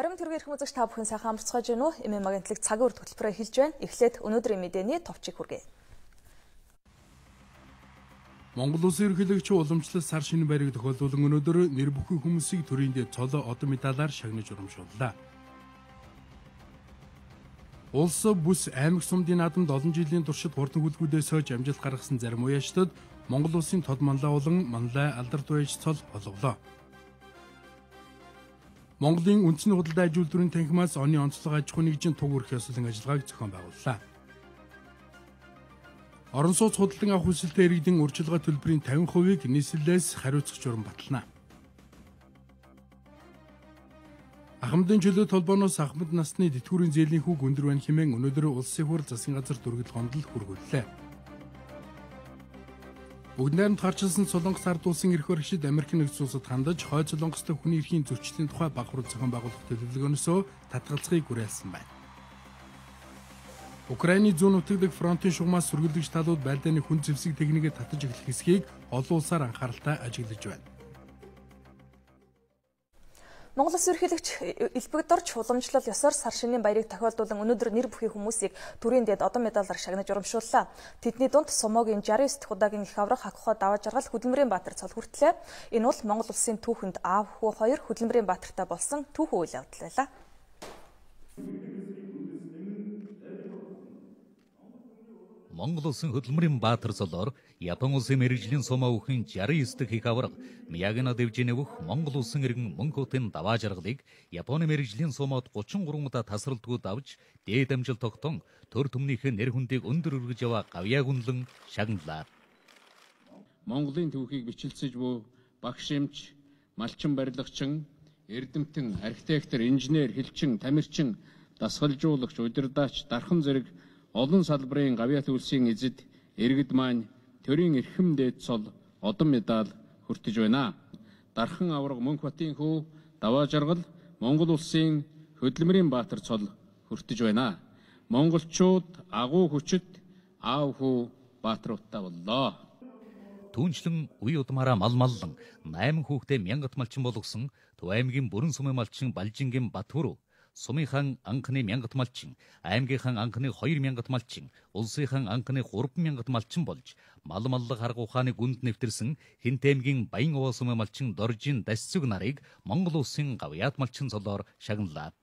Орон тэргийн эрхэм үзэгч та бүхэн сайхан амарцгааж байна уу? ММ агентлаг цагийн үр хөтөлбөрөөр эхэлж байна. Эхлээд өнөөдрийн мэдээний товчийг хүргэе. Монгол Улсын ерөнхийлөгч уламжлал сар шинэ байрыг тохиолдуулан өнөөдөр нэр бүхэн хүмүүсийг төрийн дэд цолоо одон медалаар шагнаж урамшууллаа. Улс бүс аймаг сумдын наадамд олон жилийн туршид хурдан хүлгүүдээс хойш амжилт гаргасан зарим уяачдад Монгол Улсын тод манлай болон манлай алдарт уяач цол олголоо. Монголын үндэсний худалдаа аж үйлдвэрийн танхимаас оны онцлог аж ахуйн нэгжийн туг өрх ёслолын ажиллагааг зохион байгууллаа. Орон сууц худалдан авах хүсэлтэд иргэдийн урьдчилгаа төлбөрийн 50%-ийг нийслэлээс хариуцах журам батлана. Ахмадын чөлөөт холбооноос ахмад насны тэтгэврийн зээлийн хүүг өндөр байна хэмээн өнөөдөр улсын хурал засгийн газар дүргэл гомдол хүргүүллээ. Бүгд найрамд гарчилсан Солонгос ард улсын эрх баригчид Америк нэгдсэн улсад хандаж хойд Солонгостой хүний эрхийн зөрчлийн тухай бахарууд зохион байгуулах төлөвлөгөөнөөсөө татгалзахыг уриалсан байна. Украины зүүн нутагт фронтын шугамаас сүргэлдэгч талууд байлдааны хүн зэвсэг техникээ татаж эхлэх хэсгийг олон улсаар анхааралтай ажиглаж байна. Монгол Улсын ерөнхийлөгч элбэгдорч уламжлал ёсоор сар шинийн баярыг тохиолдуулан өнөөдөр нэр бүхий хүмүүсийг төрийн дэд одон медалаар шагнаж урамшууллаа. Тэдний дунд Сумогийн 69 дахь удаагийн их аврах Хакхо даваа жаргал Хөдөлмөрийн Баатар цол хүртлээ. Энэ бол Монгол Улсын түүхэнд аав хүү хоёр Хөдөлмөрийн Баатартай болсон түүхэн үйл явдал байлаа. Монгол Улсын Хөдөлмөрийн Баатар цолоор Япон улсын мэргэжлийн сумаа өхөн 69 дахь их авраг Миягина дэвжинэвх Монгол улсын иргэн Мөнхөтийн даваа жаргалыг Японы мэргэжлийн сумаад 33 удаа тасралтгүй давж дээд амжилт тогтон төр төмнийхээ нэр хүндийг өндөр өргөж яваа гавьяа гүнлэн шагналаа. Монголын түүхийг бичлэлцэж буй багш эмч, малчин барилгачин, эрдэмтэн, архитектор, инженер, хэлчин, тамирчин, дасгалжуулагч, удирдаач, дархан зэрэг олон салбарын гавьяат үлсийн эзэд иргэд маань төрийн эрхэм дээд цол одон медаль хүртэж байна. Дархан авраг Мөнхбатын хүү даваа жаргал Монгол Улсын Хөдөлмөрийн Баатар цол хүртэж байна. Монголчууд агуу хүчит аав хүү баатаруудтай боллоо. Түүнчлэн үе удмаараа маллан 8 хүүхдээ мянгат малчин болгосон Төв аймгийн бүрэн сумын малчин Балжингийн Батхүрүү Сумынхан анхны мянгат малчин, аймгийнхан анхны 2 мянгат малчин, улсынхан анхны 3 мянгат малчин болж, маллаг харга ухааны гүнд нэвтэрсэн Хинтэмгийн Баян Овоо сумын малчин Доржин Дасцүг нарыг Монгол улсын гавьяат малчин цолоор шагналаа.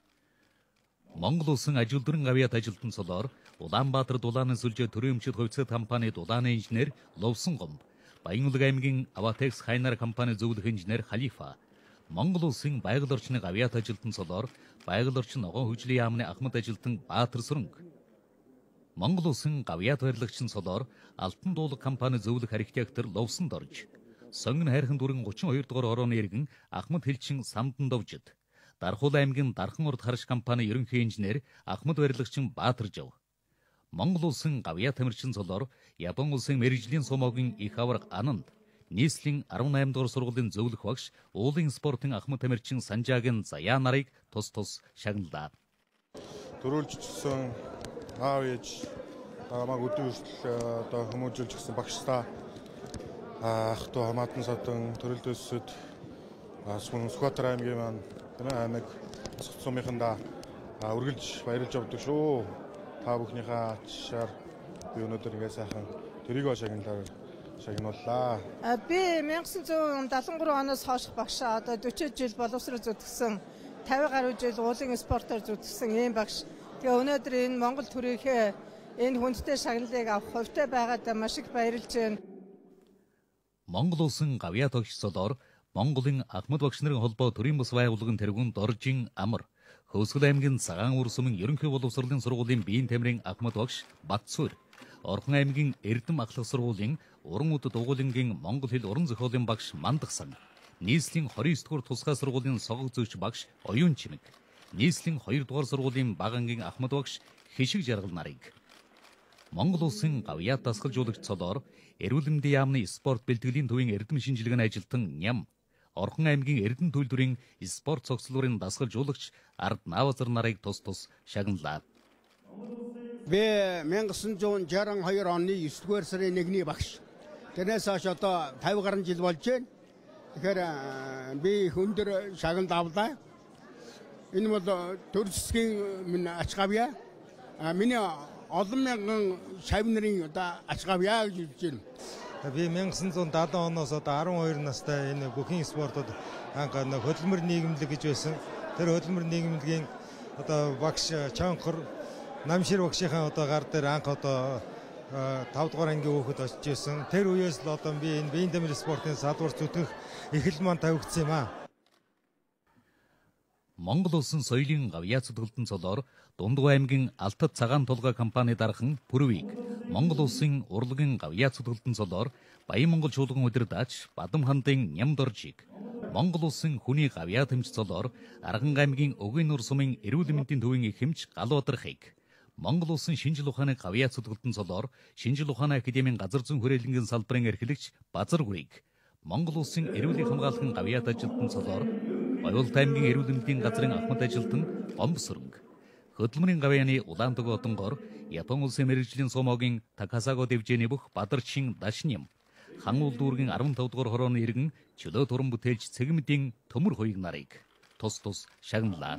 Монгол улсын аж үйлдвэрийн гавьяат ажилтан цолоор Улаанбаатар дулааны сүлжээ төрийн өмчит хувьцат компани дулааны инженер Ловсон Гомб, Баянулаг аймгийн Аватекс Хайнар компани зөвлөх инженер Халифа, Монгол улсын байгаль орчны гавьяат ажилтан цолоор байгаль орчин ногоон хөгжлийн яамны ахмад ажилтан Баатар Сүрэнг, Монгол улсын гавьяат барилгагчин цолоор Алтан дуулаг компани зөвлөх архитектор Ловсон Дорж, Сонгон хайрхан дүрэн 32 дугаар орооны иргэн Ахмад Хэлчин Самдан Довжид, Дархуул аймгийн Дархан урд харш компани ерөнхий инженер Ахмад барилгагчин Баатар Жав, Монгол улсын гавьяат тамирчин цолоор Япон улсын мэргэжлийн сумогийн их авраг Ананд, нийслэлийн 18 дугаар сургуулийн зөвлөх багш уулын спортын ахмад тамирчин Санжаагийн Заяа нарыг тус шагналаа. Төрүүлжсэн аав ээж намайг өдөр хүртэл одоо хүмүүжүүлж гисэн багштай ах トゥ хамаатан садан төрөлдөөсөд Сүхбаатар аймгийн маань аймаг сумынхандаа үргэлж баярлж явдаг шүү. Та бүхнийхээ ачаар би өнөөдөр ингэ сайхан тэрийг шагналаа. Шагнууллаа. Би 1973 оноос хойш багш одоо 40 жил боловсрол зүтгэсэн 50 гаруй жил уулын спортоор зүтгэсэн ийм багш. Тэгээ өнөөдөр энэ Монгол төрийнхээ энэ хүндтэй шагналыг авах хувьтай байгаад маш их баярлж байна. Монгол улсын гавьяат огч цолоор Монголын ахмад багш нарын холбоо төрийн бас байгууллагын тэргүүн Доржин Амар, Хөөсгөл аймгийн Цагаан уур сумын ерөнхий боловсролын сургуулийн биеийн тамирын ахмад багш Батсүр, Орхон аймгийн Эрдэм ахлах сургуулийн Уран үд дугуулингийн Монгол хэл уран зохиолын багш Мандагсан, нийслэлийн 29 дугаар тусгай сургуулийн согог зүйч багш Оюун Чимэг, нийслэлийн 2 дугаар сургуулийн Багангийн Ахмад багш Хишиг жаргал нарыг, Монгол улсын гавьяат дасгалжуулагч цолоор эрүүл мэндийн яамны спорт бэлтгэлийн төвийн эрдэм шинжилгээний ажилтан Ням, Орхон аймгийн Эрдэнэ төлөвлөрийн спорт цогцлуурын дасгалжуулагч Ард Наавазар нарыг тус шагналаа. Би 1962 оны 9-р сарын 1-ний багш. Тэрнээс хойш одоо 50 гаруй жил болж байна. Тэгэхээр би өндөр шагналд авлаа. Энэ бол төр засгийн минь ач гавья. Миний олон мянган шавь нарын одоо ач гавья гэж хэлж байна. Би 1970 оноос одоо 12 настай энэ бүхий спортод анх хөдөлмөр нийгэмлэг гэж байсан. Тэр хөдөлмөр нийгэмлэгийн одоо багш Чанхор Намшир багшийнхаа одоо гар дээр анх одоо 5 дугаар ангийн хүүхэд очиж байсан. Тэр үеэс л одоо би энэ биеийн дамжуулалт спортын салбар зүтгэх эхлэл маань тавигдсан юм аа. Монгол улсын соёлын гавьяа зүтгэлтэн цолоор Дундгой аймгийн Алтад цагаан тулгаа компани дархан Пүрвийг, Монгол улсын урлагийн гавьяа зүтгэлтэн цолоор Баян Монгол чуулган удирдаач Бадам хандын Нямдоржийг, Монгол улсын хүний гавьяа тэмч цолоор Арган аймгийн Өгөөнүр сумын эрүүл мэндийн төвийн эхэмч Галуудархыг, Монгол улсын шинжил ухааны гавьяа зүтгэлтэн цолоор Шинжил ухааны академийн газар зүйн хүрээлэнгийн салбарын эрхлэгч Базар Гүрийг, Монгол улсын эрүүлийн хамгаалахын гавьяат ажилтан цолоор Баян аймгийн эрүүл мэндийн газрын ахмад ажилтан Омбсөрөнг, хөдөлмөрийн гавьяаны Улаандаг одонгоор Япон улсын мэргэжлийн сумогийн Такасаго дэвжээний бүх Бадарчин Дашням, хан улдуургийн 15 дугаар хорооны иргэн чөлөө туран бүтээлч Цэгмэдийн Төмөр хуйг нарыг тус шагналаа.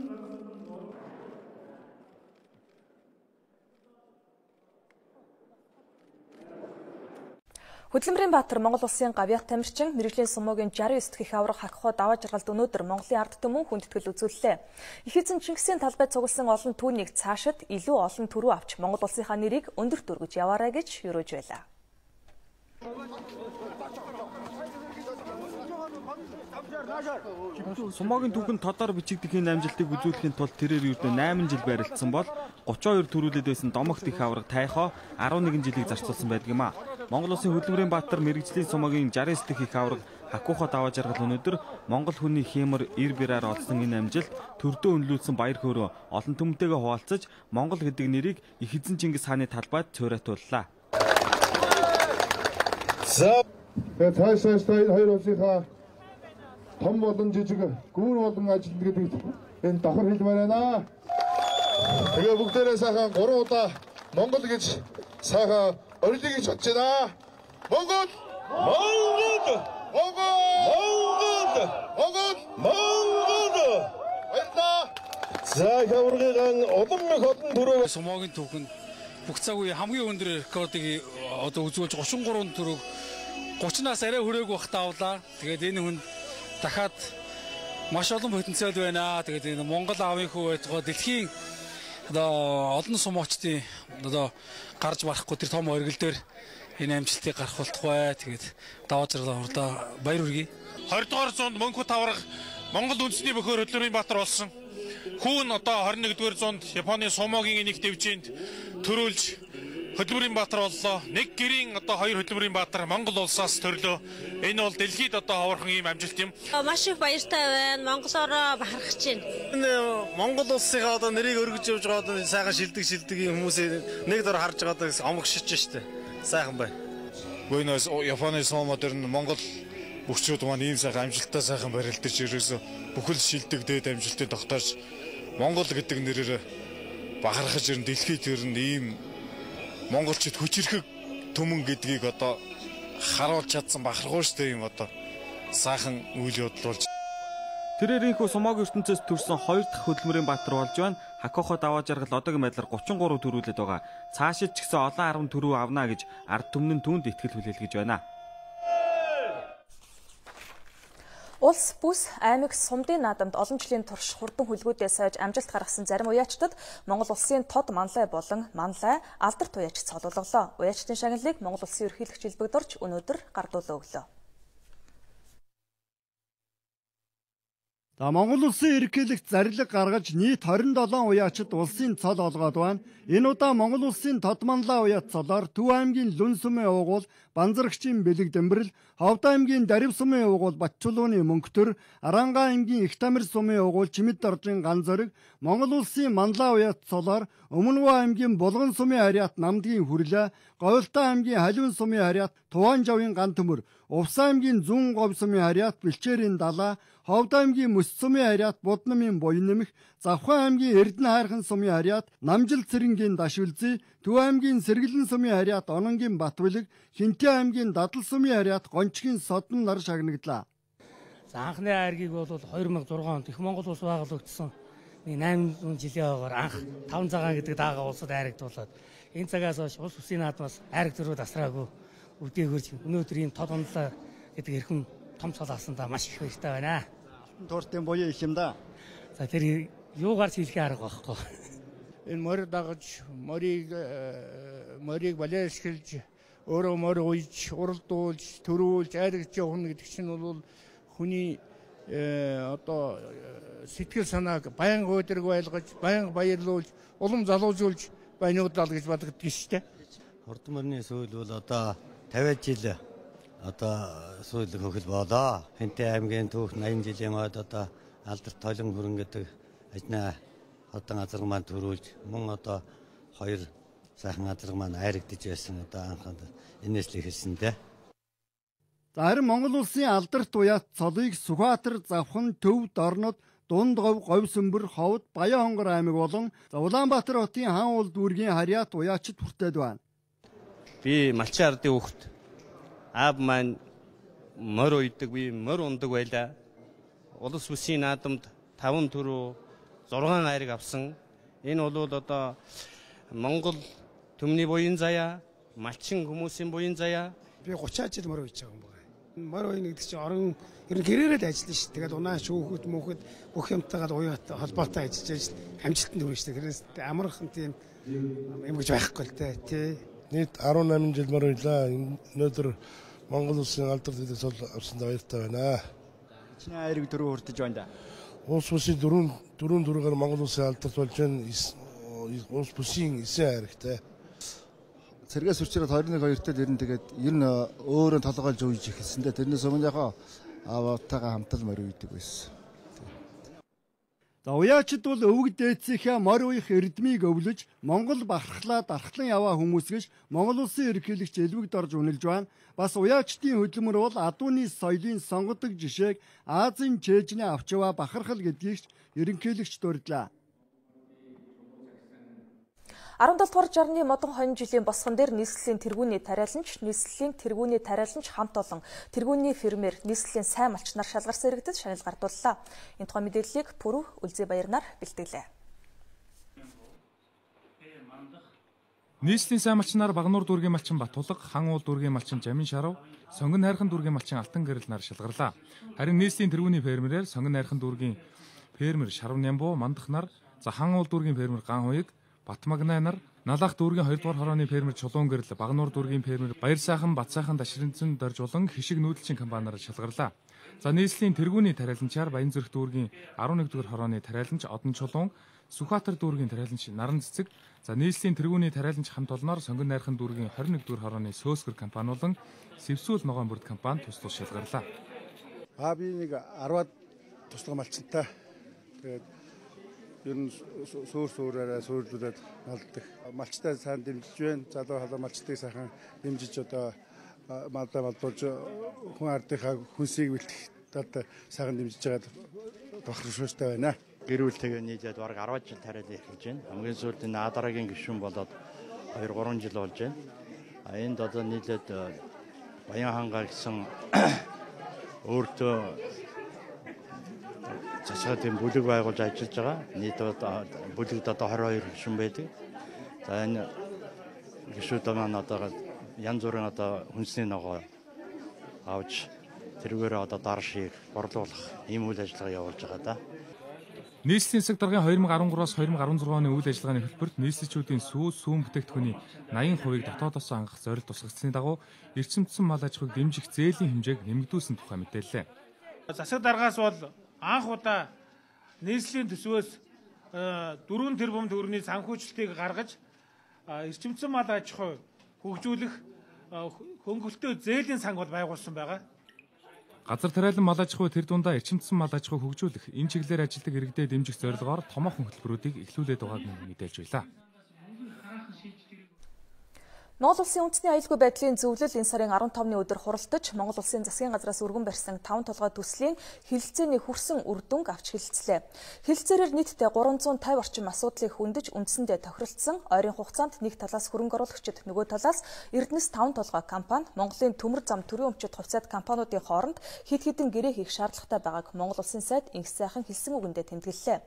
Хөдөлмөрийн Баатар Монгол улсын гавьяат тамирчин мэргэжлийн сумогийн 69 дэх их авраг хакхоо даваа жаргалд өнөөдөр Монголын ард түмэн хүндэтгэл үзүүллээ. Их эзэн Чингисийн талбай цугласан олон түүнийг цаашид илүү олон төрөө авч Монгол улсынхаа нэрийг өндөрт өргөж яваарай гэж юрууж байлаа. Сумогийн түүхэнд тодор бичигдэх энэ амжилтыг үзүүлэхийн тулд тэрээр ердөө 8 жил барилдсан бол 32 төрүүлээд байсан домогт их авраг тайхоо 11 жилийг зарцуулсан байдаг юм а. Монгол улсын хөдөлмөрийн Баатар мэргэжлийн сумогийн 69 дэх их авраг хакуухо даваа жаргал өнөөдөр Монгол хүний хэмэр эр бираар олсон энэ амжилт төрдөө өнлүүлсэн баяр хөөрөө олон түмэнтэйгээ хуваалцаж Монгол гэдэг нэрийг их эзэн Чингис хааны талбайд цуурайтууллаа. За цаашаа энэ хоёр улсынхаа том болон жижиг гүүр болон ажилтнууд гэдэгт энэ давхар хэлмээр байна. Тэгээ бүгдээрээ сайхан 3 удаа Монгол гэж сайхан орилыг гэж бодож байна. Монгол! Монгол! Монгол! Монгол! Монгол! Монгол! Баярлалаа. За хаврын олон их олон төрөө Сумогийн түүхэнд бүх цаг үе хамгийн өндөр рекордыг одоо үзүүлж 33 төрөг 30-аас арай хүрээгүй бахта авлаа. Тэгээд энэ хүн дахиад маш олон потенциал байна. Тэгээд энэ Монгол аавын хүү байж байгаа дэлхийн одоо олон сумоочдын одоо гарч барахгүй тэр том оргил дээр энэ амжилтыг гарах болтох бай. Тэгээд даваа жаргал хурлаа баяр хүргэе. 20 дугаар зуунд Мөнхөд таврах Монгол үндэсний бөхөр хөдөлмөрийн Баатар болсон. Хүүн одоо 21 дугаар зуунд Японы сумогийн энийг дэвжээнд төрүүлж хөдөлмөрийн Баатар боллоо. Нэг гэрийн одоо хоёр хөдөлмөрийн Баатар Монгол улсаас төрлөө. Энэ бол дэлхийд одоо ховорхон ийм амжилт юм. Маш их баяртай байна. Монголоор бахархаж байна. Энэ Монгол улсынхаа одоо нэрийг өргөж явж байгаа сайхан шилдэг хүмүүсээ нэг дор харж байгаа омгшиж штэ. Сайхан байна. Буйнос Японы сумо дээр Монгол бүхчүүд маань ийм сайхан амжилттай сайхан барилдаж ерөөсө бүхэл шилдэг дээд амжилтыг тогтоож Монгол гэдэг нэрээр бахархаж ирэн дэлхийд төрн ийм монголчууд хүчирхэг түмэн гэдгийг одоо харуулж чадсан бахархуу штэ юм одоо сайхан үйл явдал болж. Тэрээрийнхүү сумогийн ертөнцөөс төрсэн 2 дахь хөдөлмөрийн Баатар болж байна. Хакуухо даваа жаргал одоогийн байдлаар 33 төрүүлээд байгаа. Цаашид ч гэсэн олон 10 төрөө авна гэж ард түмэн түүнд итгэл хүлээлгэж байна. Улс бүс аймаг сумдын наадамд олон жилийн турш хурдан хүлгүүдээ сойж амжилт гаргасан зарим уяачдад Монгол улсын тод манлай болон манлай алдар туяач цолуулголоо. Уяачдын шагналыг Монгол улсын ерөнхийлөгч Илбэгдорж өнөөдөр гардуулаа өглөө. Монгол улсын ерөнхийлөгч зарлиг гаргаж нийт 27 уяачид улсын цол олгоод байна. Энэ удаа Монгол улсын тод манлай уяат цолоор Төв аймгийн Лүн сумын уугуул Банзарагчийн Бэлэг Дэмбэрэл, Ховд аймгийн Дарив сумын уугуул Батчулууны Мөнгөтөр, Аранга аймгийн Ихтамир сумын уугуул Чимэд Доржин Ганзориг, Монгол улсын манлай уяат цолоор Өмнөвөө аймгийн Булган сумын харьяат Намдгийн Хүрлээ, Говьлтаа аймгийн Халиун сумын харьяат Туван Жавын Ган Төмөр, Увс аймгийн Зүүн Говь сумын харьяат Бэлчээрийн Далаа, Ховд аймгийн Мөс сумын харьяат Буднамын Буйнэмэх, Завхан аймгийн Эрдэнэ хайрхан сумын харьяат Намжил Цэрэнгийн Дашвилзий, Төв аймгийн Сэргэлэн сумын харьяат Ононгийн Батбэлэг, Хинтээ аймгийн Дадал сумын харьяат Гончгийн Содон нар шагнаглаа. За анхны айргийг бол 2006 онд их Монгол улс байгуулагдсан. 800 жилийн хойгоор анх 5 цагаан гэдэг даага улсад айрагдуулаад энэ цагаас хойш улс үсгийн наадмаас айрагдварууд асраагүй өвдөөгөрж өнөөдөр энэ тод ундлаа гэдэг эрхэм том цол авсандаа маш их баяртай байна. Тууртын буюу их юм да. За тэр юугаар хийлгээ арга байхгүй. Энэ морь дагаж, морийг балиашгэлж, өөрөө морь уйж, уралдуулж, төрүүлж, айргаж явна гэдэг чинь бол хүний одоо сэтгэл санааг баян өдрөг байлгаж, баян баярлуулж, улам залуужуулж байнуудаа гэж боддог шүү дээ. Хурдан морины сүүл бол одоо 50 жил сүүл хөхөл болоо. Хэнтэй аймгийн түүх 80 жилийн ойд одоо алдарт толон хүрэн гэдэг ажнаа хотон азарга маань төрүүлж мөн одоо 2 сайхан азарга маань айрагдж байсан одоо анханд энэс л эхэлсэн дээ. Харин Монгол улсын алдарт уяат цолыг Сүхбаатар, Завхан, Төв, Дорнод, Дундгов, Говьсөнбөр, Ховд, Баян-Хонгор аймаг болон Улаанбаатар хотын хаан уул дүүргийн харьяат уяачид хүртээд байна. Би малчин ардын хүүхэд аав маань морь уйдаг, би морь ундаг байлаа. Улс үсгийн наадамд 5 төрөө 6 айраг авсан. Энэ бол одоо Монгол төмний буян заяа, малчин хүмүүсийн буян заяа. Би 30 жил морь уйж байгаа юм байна. Морь уйна гэдэг чинь орон ер нь гэрээрээ ажиллана шүү. Тэгээд унаа шүүхэд мөнхөд бүх юмтайгаа уяат холбоотой ажиллаж амжилтанд хүрэх шүү. Тэрээс амархан тийм юм гэж байхгүй л дээ тий. Нийт 18 жил морь уйлаа. Өнөөдөр Монгол улсын алдарт эдийн цол авсанд баяртай байна. Чиний айрыг дөрөв хүртэж байна да. Улс бүсийн дөрөв төрөөр Монгол улсын алдарт болж байна. Улс бүсийн 9 айрагтай. Цэргээс үрчээд 21-2-т л ирэн тэгээд ер нь өөрөө толгойлж уйж эхэлсэн дээ. Тэрнээс өмнө яхаа аавтайгаа хамтал морь уйдаг байсан. За уяачид бол өвөг дээдсийнхээ морь уйх эрдмийг өвлөж Монгол бахархлаа дархлан яваа хүмүүс гэж Монгол улсын ерөнхийлөгч Элбэг Дорж үнэлж байна. Бас уяачдын хөдөлмөр бол адууны соёлын сонгодог жишээг Азийн чэйжний авч яваа бахархал гэдгийг ерөнхийлөгч дурдлаа. 17 дугаар жарны модон 20 жилийн босгон дээр нийслэлийн тэргүүний тариаланч хамт олон тэргүүний фермер нийслэлийн сайн малчнаар шалгарсан иргэдэд шанал гардууллаа. Энэ тухай мэдээллийг Пүрэв Үлзий Баярнаар бэлтгэлээ. Нийслэлийн сайн малчнаар Багнуур дүүргийн малчин Батулга, Хан уул дүүргийн малчин Жамин Шарав, Сонгон найрхан дүүргийн малчин Алтан Гэрэл нар шалгарлаа. Харин нийслэлийн тэргүүний фермерээр Сонгон найрхан дүүргийн фермер Шарав Нямбуу мандах нар, за Хан уул дүүргийн фермер Ган Хуйг, Батмагнай нар, Налах дүүргийн 2 дугаар хорооны фермер Чулуун Гэрэл, Багнуур дүүргийн фермер Баяр сайхан, Бат сайхан Дашринцэн дорж болон Хишиг нүүдэлчин компаниар шалгарлаа. За нийслэлийн тэргүүний тариаланчаар Баянзүрх дүүргийн 11 дугаар хорооны тариаланч Одон Чулуун, Сүхбаатар дүүргийн тариаланч Наран Цэцэг, за нийслэлийн тэргүүний тариаланч хамт олноор Сонгон найрхан дүүргийн 21 дугаар хорооны Сөөсгөр компани болон Сэвсүүл ногоон бүрд компани туслах шалгарлаа. Би нэг 10-аад туслах малчинтай. Тэгээд ер нь суураараа суурлуулад малддаг. Малчтай сайн дэмжиж байна. Залуу халуун малчтыг сайхан дэмжиж одоо малдуулж хүн ардынхаа хүнсийг бэлтгэхэд сайхан дэмжиж байгаад тохиромжтой байна. Гэр бүлтэйгээ нийлээд бараг 10 жил тариалан эхэлж байна. Хамгийн сүүлд энэ Адарагийн гишүүн болоод 2-3 жил болж байна. Энд одоо нийлээд Баян хангаа гэсэн өөртөө засаг тийм бүлэг байгуулж ажиллаж байгаа. Нийт бүлэгд одоо 22 гишүүн байдаг. За энэ гишүүд маань одоо янз бүрийн одоо хүнсний ногоо авч тэрүүгээр одоо дар шиг борлуулах ийм үйл ажиллагаа явуулж байгаа да. Нийслэлийн засаг даргын 2013-аас 2016 оны үйл ажиллагааны хөтөлбөрт нийслэлчүүдийн сүүн бүтээгдэхүүний 80% дотоодоос хангах зорилт тусгагдсны дагуу эрчимдсэн мал аж ахуйг дэмжих зээлийн хэмжээг нэмэгдүүлсэн тухай мэдээллээ. Засаг даргаас бол анх удаа нийслэлийн төсвөөс 4 тэрбум төгрөгийн санхүүжилтийг гаргаж эрчимдсэн мал аж ахуй хөгжүүлэх хөнгөлөлтөө зээлийн санг бол байгуулсан байгаа. Газар тариалан мал аж ахуй тэр дундаа эрчимдсэн мал аж ахуй хөгжүүлэх энэ чиглэлээр ажилтдаг иргэдэд дэмжих зорилгоор томоохон хөтөлбөрүүдийг эхлүүлээд байгааг мэдээлж байлаа. Монгол улсын үндэсний аюулгүй байдлын зөвлөл энэ сарын 15-ны өдөр хуралдаж, Монгол улсын засгийн газраас өргөн барьсан 5 толгой төслийн хэлэлцээний хүрсэн үр дүнг авч хэлэлцлээ. Хэлэлцээрээр нийтдээ 350 орчим асуудлыг хөндөж үндсэндээ тохиролцсон. Ойрын хугацаанд нэг талаас хөрөнгө оруулагчид, нөгөө талаас Эрдэнэс 5 толгой компани, Монголын төмөр зам төрийн өмчит хувьцаат компаниудын хооронд хэд хэдэн гэрээ хийх шаардлагатай байгааг Монгол улсын сайд инх сайхан хэлсэн үгэндээ тэмдэглэлээ.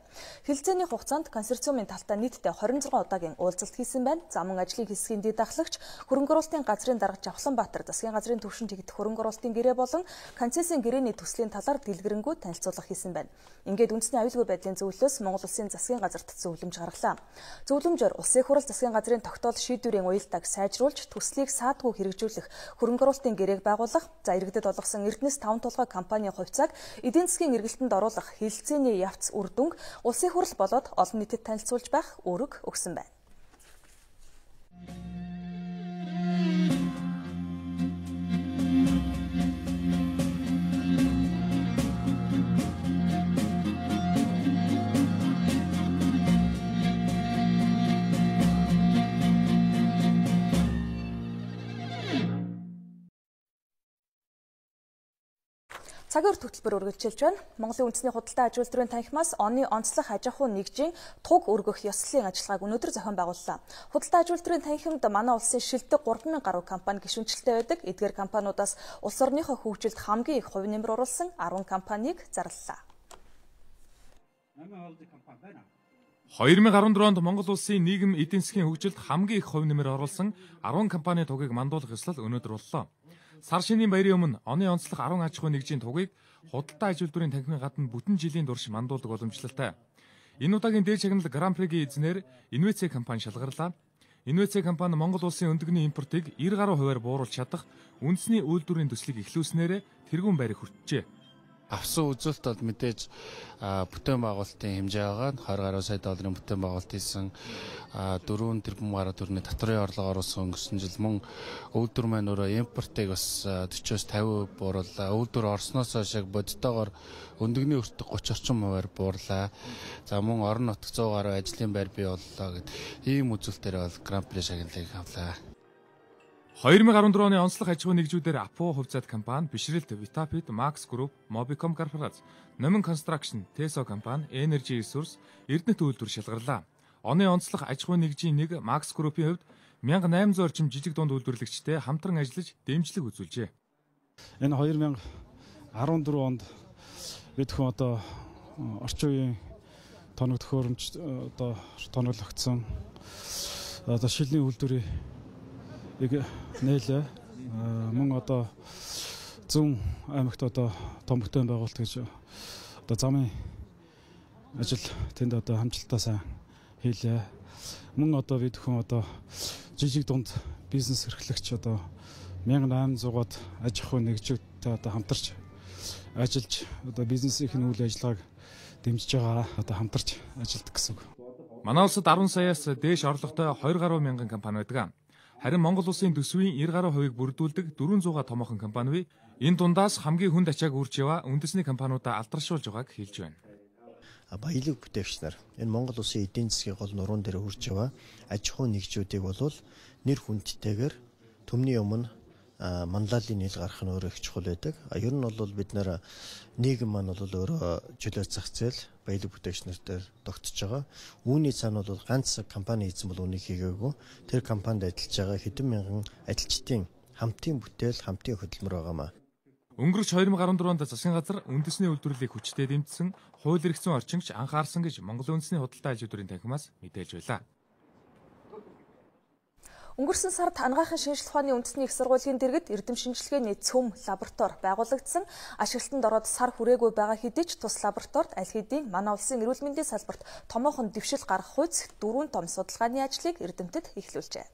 Хэлэлцээний хугацаанд консорциумын талтай нийтдээ 26 удаагийн уулзалт хийсэн байна. Замун ажлын хэсгийн дэд ахлагч хөрөнгө оруулалтын газрын дарга Жавхланбаатар засгийн газрын төвшөнд хийгдэх хөрөнгө оруулалтын гэрээ болон концессийн гэрээний төслийн талаар дэлгэрэнгүй танилцуулга хийсэн байна. Ингээд үндэсний аюулгүй байдлын зөвлөлөөс Монгол улсын засгийн газарт зөвлөмж гаргалаа. Зөвлөмжөөр улсын хурал засгийн газрын тогтоол шийдвэрийн уялдааг сайжруулж, төслийг саадгүй хэрэгжүүлэх, хөрөнгө оруулалтын гэрээг байгуулах, за иргэдэд олгосон Эрдэнэс 5 толгой компанийн хувьцааг эдийн засгийн эргэлтэнд оруулах хэлэлцээний явц үр дүнг улсын хурал болоод олон нийтэд танилцуулж байх үүрэг өгсөн байна. Цагаар хөтөлбөр үргэлжилж байна. Монголын үндэсний худалдаа аж үйлдвэрийн танхимаас оны онцлог аж ахуйн нэгжийн туг өргөх ёслолын ажиллагааг өнөөдөр зохион байгууллаа. Худалдаа аж үйлдвэрийн танхимд манай улсын шилдэг 3000 гаруй компани гишүүнчлэлтэй байдаг. Эдгээр компаниудаас улс орныхоо хөгжилд хамгийн их хувь нэмэр оруулсан 10 компанийг зарлалаа. 2014 онд Монгол улсын нийгэм эдийн засгийн хөгжилд хамгийн их хувь нэмэр оруулсан 10 компани тугийг мандуулах ёслол өнөөдөр боллоо. Сар шинийн баярын өмнө оны онцлог 10 аж ахуйн нэгжийн тугийг худалдаа аж үйлдвэрийн танхимын гадна бүтэн жилийн турш мандуулдаг уламжлалтай. Энэ удаагийн дээд шагналд Гран Пригийн эзнэр Инвэцэ компани шалгарлаа. Инвэцэ компани Монгол улсын өндөгний импортыг 90 гаруй хувиар бууруулж чадах үндэсний үйлдвэрийн төслийг эхлүүлснээр тэргуун байрыг хүртжээ. Авсан үзүүлэлт бол мэдээж бүтээн байгуулалтын хэмжээ байгаа. 20 гаруй сая долларын бүтээн байгуулалт хийсэн 4 тэрбум гаруй төгрөгийн татврын орлого оруулсан өнгөрсөн жил мөн үйлдвэр маань өөрөө импортыг бас 40-оос 50% буурууллаа. Үйлдвэр орсноос хойш бодитоогоор өндөгний өртөг 30 орчим хувиар буурлаа. За мөн орон нутаг 100 гаруй ажлын байр бий боллоо гэд ийм үзүүлэлтээр бол Гран При шагналыг авлаа. 2014 оны онцлог аж ахуйн нэгжүүдээр Апо хувьцаат компани, Бишрэлт, Витапит, Макс Групп, Мобиком корпорац, Номин Констракшн, Тесо компани, Энержи Ресурс, Эрдэнэт үйлдвэр шалгарлаа. Оны онцлог аж ахуйн нэгжийн нэг Макс Группийн хувьд 1800 орчим жижиг дунд үйлдвэрлэгчтэй хамтран ажиллаж дэмжлэг үзүүлжээ. Энэ 2014 онд бид хүн одоо орчин үеийн тоног төхөөрөмж одоо тоноглогдсон одоо шилний үйлдвэрийн нээлээ мөн одоо зүүн аймагт одоо том бүтээн байгуулалт гэж одоо замын ажил тэнд одоо хамжилтаа сайн хийлээ. Мөн одоо бид хүн одоо жижиг дунд бизнес эрхлэгч одоо 1800-аад аж ахуйн нэгжүүдтэй одоо хамтарч ажиллаж одоо бизнесийн үйл ажиллагааг дэмжиж байгаа одоо хамтарч ажилладаг гэсэн үг. Манай улсад 10 саяас дээш орлоготой 20 гаруй мянган компани байдаг. Харин Монгол улсын төсвийн 90 гаруй хувийг бүрдүүлдэг 400-га томоохон компани бий. Энэ дундаас хамгийн хүнд ачааг үрж яваа үндэсний компаниудаа алдаршуулж байгааг хэлж байна. Баялаг бүтээгч нар энэ Монгол улсын эдийн засгийн гол нуруунд дээр үрж яваа аж ахуйн нэгжүүдийг болвол нэр хүндтэйгээр төмний өмнө манлайлалын нийл гарах нь өөрөө их чухал байдаг. Ер нь бол бид нэр нийгэм маань бол өөрөө чөлөө зах зээл баялаг бүтээгч нартай тогтсож байгаа. Үүний цаана бол ганц компани хийсэн бол үнийг хийгээгүй. Тэр компанид ажиллаж байгаа хэдэн мянган ажилчдын хамтын бүтээл, хамтын хөдөлмөр байгаамаа. Өнгөрч 2014 онд засгийн газар үндэсний үйлдвэрлэлийг хүчтэй дэмжсэн хууль эрхцэн орчингч анхаарсан гэж Монгол үндэсний худалдаа аж үйлдвэрийн танхимаас мэдээлж байлаа. Өнгөрсөн сард анагаахын шинжилгээ ухааны үндэсний их сургуулийн дэргэд эрдэм шинжилгээний цөм лаборатори байгуулагдсан. Ашиглалтанд ороод сар хүрээгүй байгаа хэдий ч тус лабораторид аль хэдийн манай улсын эрүүл мэндийн салбарт томоохон дэвшил гаргах үйс 4 том судалгааны ажлыг эрдэмтэд эхлүүлжээ.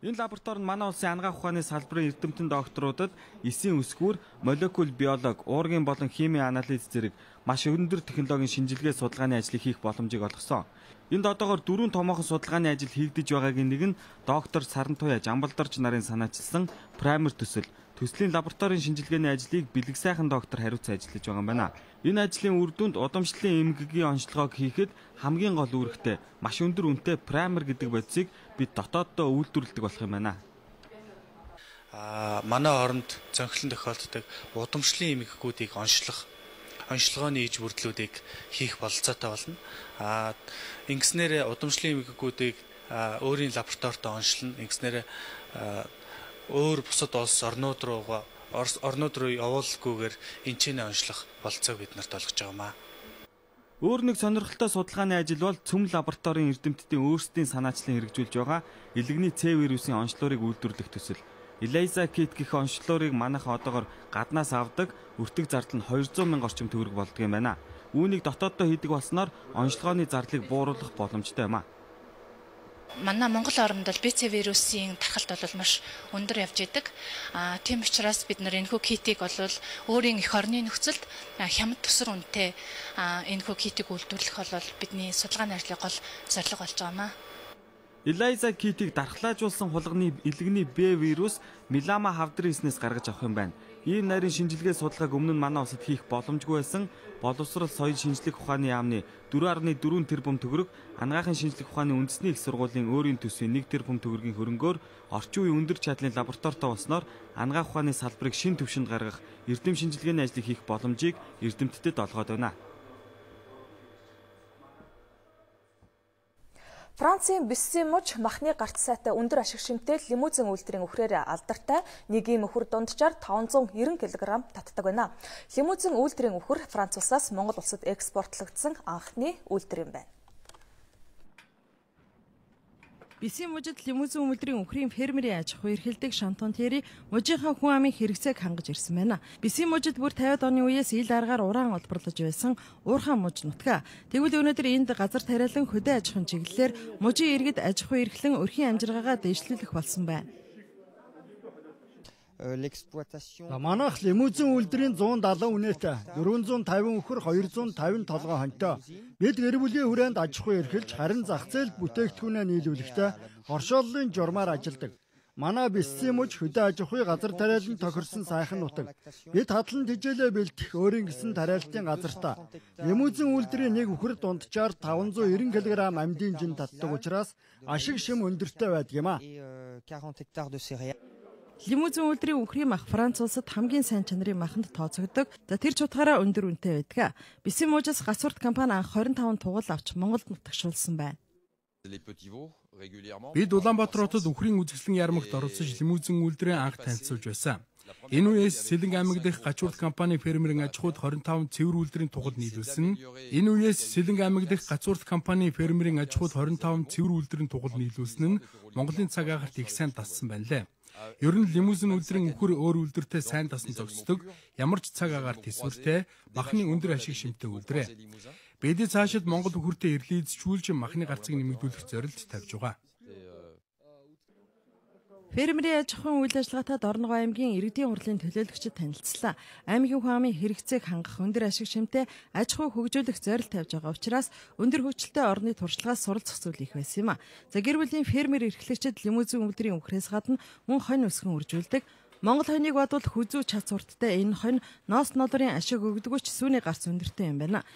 Энэ лаборатори нь манай улсын анагаах ухааны салбарын эрдэмтэн докторуудад эсийн үсгүүр, молекул биолог, уургийн болон химийн анализ зэрэг маш өндөр технологийн шинжилгээ судалгааны ажлыг хийх боломжийг олгосон. Энд одоогоор 4 томоохон судалгааны ажил хийгдэж байгаагийн нэг нь доктор Сарантуяа Жамбалдарч нарын санаачилсан праймер төсөл төслийн лабораторийн шинжилгээний ажлыг бэлэг сайхан доктор хариуцсан ажиллаж байгаа юм байна. Энэ ажлын үр дүнд удамшлын эмгэгийн онцлогоог хийхэд хамгийн гол үүрэгтэй маш өндөр үнэтэй праймер гэдэг бодисыг бид дотооддоо үйлдвэрлэдэг болох юм байна. Манай оронд цонхилон тохиолддог удамшлын эмгэгүүдийг онцлогооны иж бүрдлүүдийг хийх бололцоотой болно. Ингэснээр удамшлын эмгэгүүдийг өөрийн лабораторид онцлно. Ингэснээр өөр бусад улс орнууд руу явуулахгүйгээр энэчнээ онцлох бололцоог бид нарт олгож байгаамаа. Өөр нэг сонирхолтой судалгааны ажил бол цөм лабораторийн эрдэмтдийн өөрсдийн санаачлан хэрэгжүүлж байгаа илэгний С вирусын онцлогыг үйлдвэрлэх төсөл. Элиза Кит гэх онцлогыг манайхан одоогоор гаднаас авдаг өртөг зардал нь 200 мянга орчим төгрөг болдог юм байна. Үүнийг дотооддоо хийдэг болсноор онцлогооны зардлыг бууруулах боломжтой юм а. Манай Монгол оронд бол БЦ вирусын тархалт бол маш өндөр явж идэг. Тийм учраас бид нар энэхүү китийг бол өөрийн эх орны нөхцөлд хямд төсөр үнэтэй энэхүү китийг үйлдвэрлэх бол бидний судалгааны ажлын гол зорилго болж байгаамаа. Элиза Китийг дархлаажуулсан хулганы илэгний Б вирус мелама хавдрийснээс гаргаж авах юм байна. Ийм нарийн шинжилгээ судалгааг өмнө нь манай улсад хийх боломжгүй байсан боловсрол соёл шинжлэх ухааны яамны 4.4 тэрбум төгрөг, анагаахын шинжлэх ухааны үндэсний их сургуулийн өөрийн төсвийн 1 тэрбум төгрөгийн хөрөнгөөр орчин үеийн өндөр чадлын лабораторитой болсноор анагаах ухааны салбарыг шин түвшинд гаргах эрдэм шинжилгээний ажлыг хийх боломжийг эрдэмтдэд олгоод байна. Францын Бисси муж махны гарт сайтай өндөр ашиг шимтэй лимузин үйлдвэрийн үхрээр алдартай нэг ийм үхэр дунджаар 590 кг татдаг байна. Лимузин үйлдвэрийн үхэр Франц улсаас Монгол улсад экспортлогдсон анхны үйлдвэр юм байна. Бисси мужид лимузин үйлдвэрийн үхрийн фермерийн аж ахуй эрхэлдэг Шантон Терри мужийнхаа хүн амын хэрэгцээг хангаж ирсэн байна. Бисси мужид бүр 50-ад оны үеэс ил аргаар ураан олборлож байсан уурхаан муж нутгаа. Тэгвэл өнөөдөр энд газар тариалан хөдөө аж ахуйн чиглэлээр мужийн иргэд аж ахуй эрхлэн өрхийн амжиргаагаа дэвшлүүлэх болсон байна. Манайх лимузин үйлдвэрийн 170 үнэтэй 450 үхэр 250 толгой хонтой. Бид гэр бүлийн хүрээнд аж ахуй эрхэлж харин зах зээлд бүтээгдэхүүнээ нийлүүлэхдээ хоршооллын журмаар ажилладаг. Манай Бисси муж хөдөө аж ахуй газар тариалан тохирсон сайхан нутаг. Бид хадлан тижээлээ бэлтэх өөрийн гэсэн тариалтын газартаа. Лимузин үйлдвэрийн нэг үхэр дунджаар 590 кг амьдын жин татдаг учраас ашиг шим өндөртэй байдаг юм а. Лимузин үйлдвэрийн үхрийн мах Франц улсад хамгийн сайн чанарын маханд тооцогддог. За тэр чухаараа өндөр үнэтэй байдаг. Бисси мужаас гасварт компани анх 25 тугал авч Монголд нутагшуулсан байна. Бид Улаанбаатар хотод үхрийн үзэсгэлэн ярмагт оролцож лимузин үйлдвэрийн анх танилцуулж байсан. Энэ үеэс Сэлэнг аймаг дэх гачуурт компани фермерийн аж ахуйд 25 цэвэр үйлдвэрийн тугал нийлүүлсэн. Энэ үеэс Сэлэнг аймаг дэх гачуурт компани фермерийн аж ахуйд 25 цэвэр үйлдвэрийн тугал нийлүүлсэн нь Монголын цаг агаарт их сайн тассан байна лээ. Ер нь лимузин үйлдвэрийн үхэр өөр үйлдвэртэй сайн тасан зогсдог, ямар ч цаг агаар тэсвэртэй, махны өндөр ашиг шимтэй үйлдвэрээ. Бид цаашид Монгол үхэртэй эрлийцчүүлж махны гарцыг нэмэгдүүлэх зорилт тавьж байгаа. Фермерийн аж ахуйн үйл ажиллагаатай Дорногов аймгийн иргэдийн хурлын төлөөлөгчид танилцлаа. Аймгийн хүн амын хэрэгцээг хангах өндөр ашиг шимтэй аж ахуй хөгжүүлэх зорилт тавьж байгаа учраас өндөр хөгжилтэй орны туршлагаас суралцах зүйл их байсан юм а. За гэр бүлийн фермер эрхлэгчид лимузин үйлдвэрийн үхрээс гадна мөн хонь өсгөн үржүүлдэг. Монгол хоньыг бодвол хүзүү чац урттай энэ хонь ноос нолрын ашиг өгдөггүй ч сүүний гарц өндөртэй юм байна.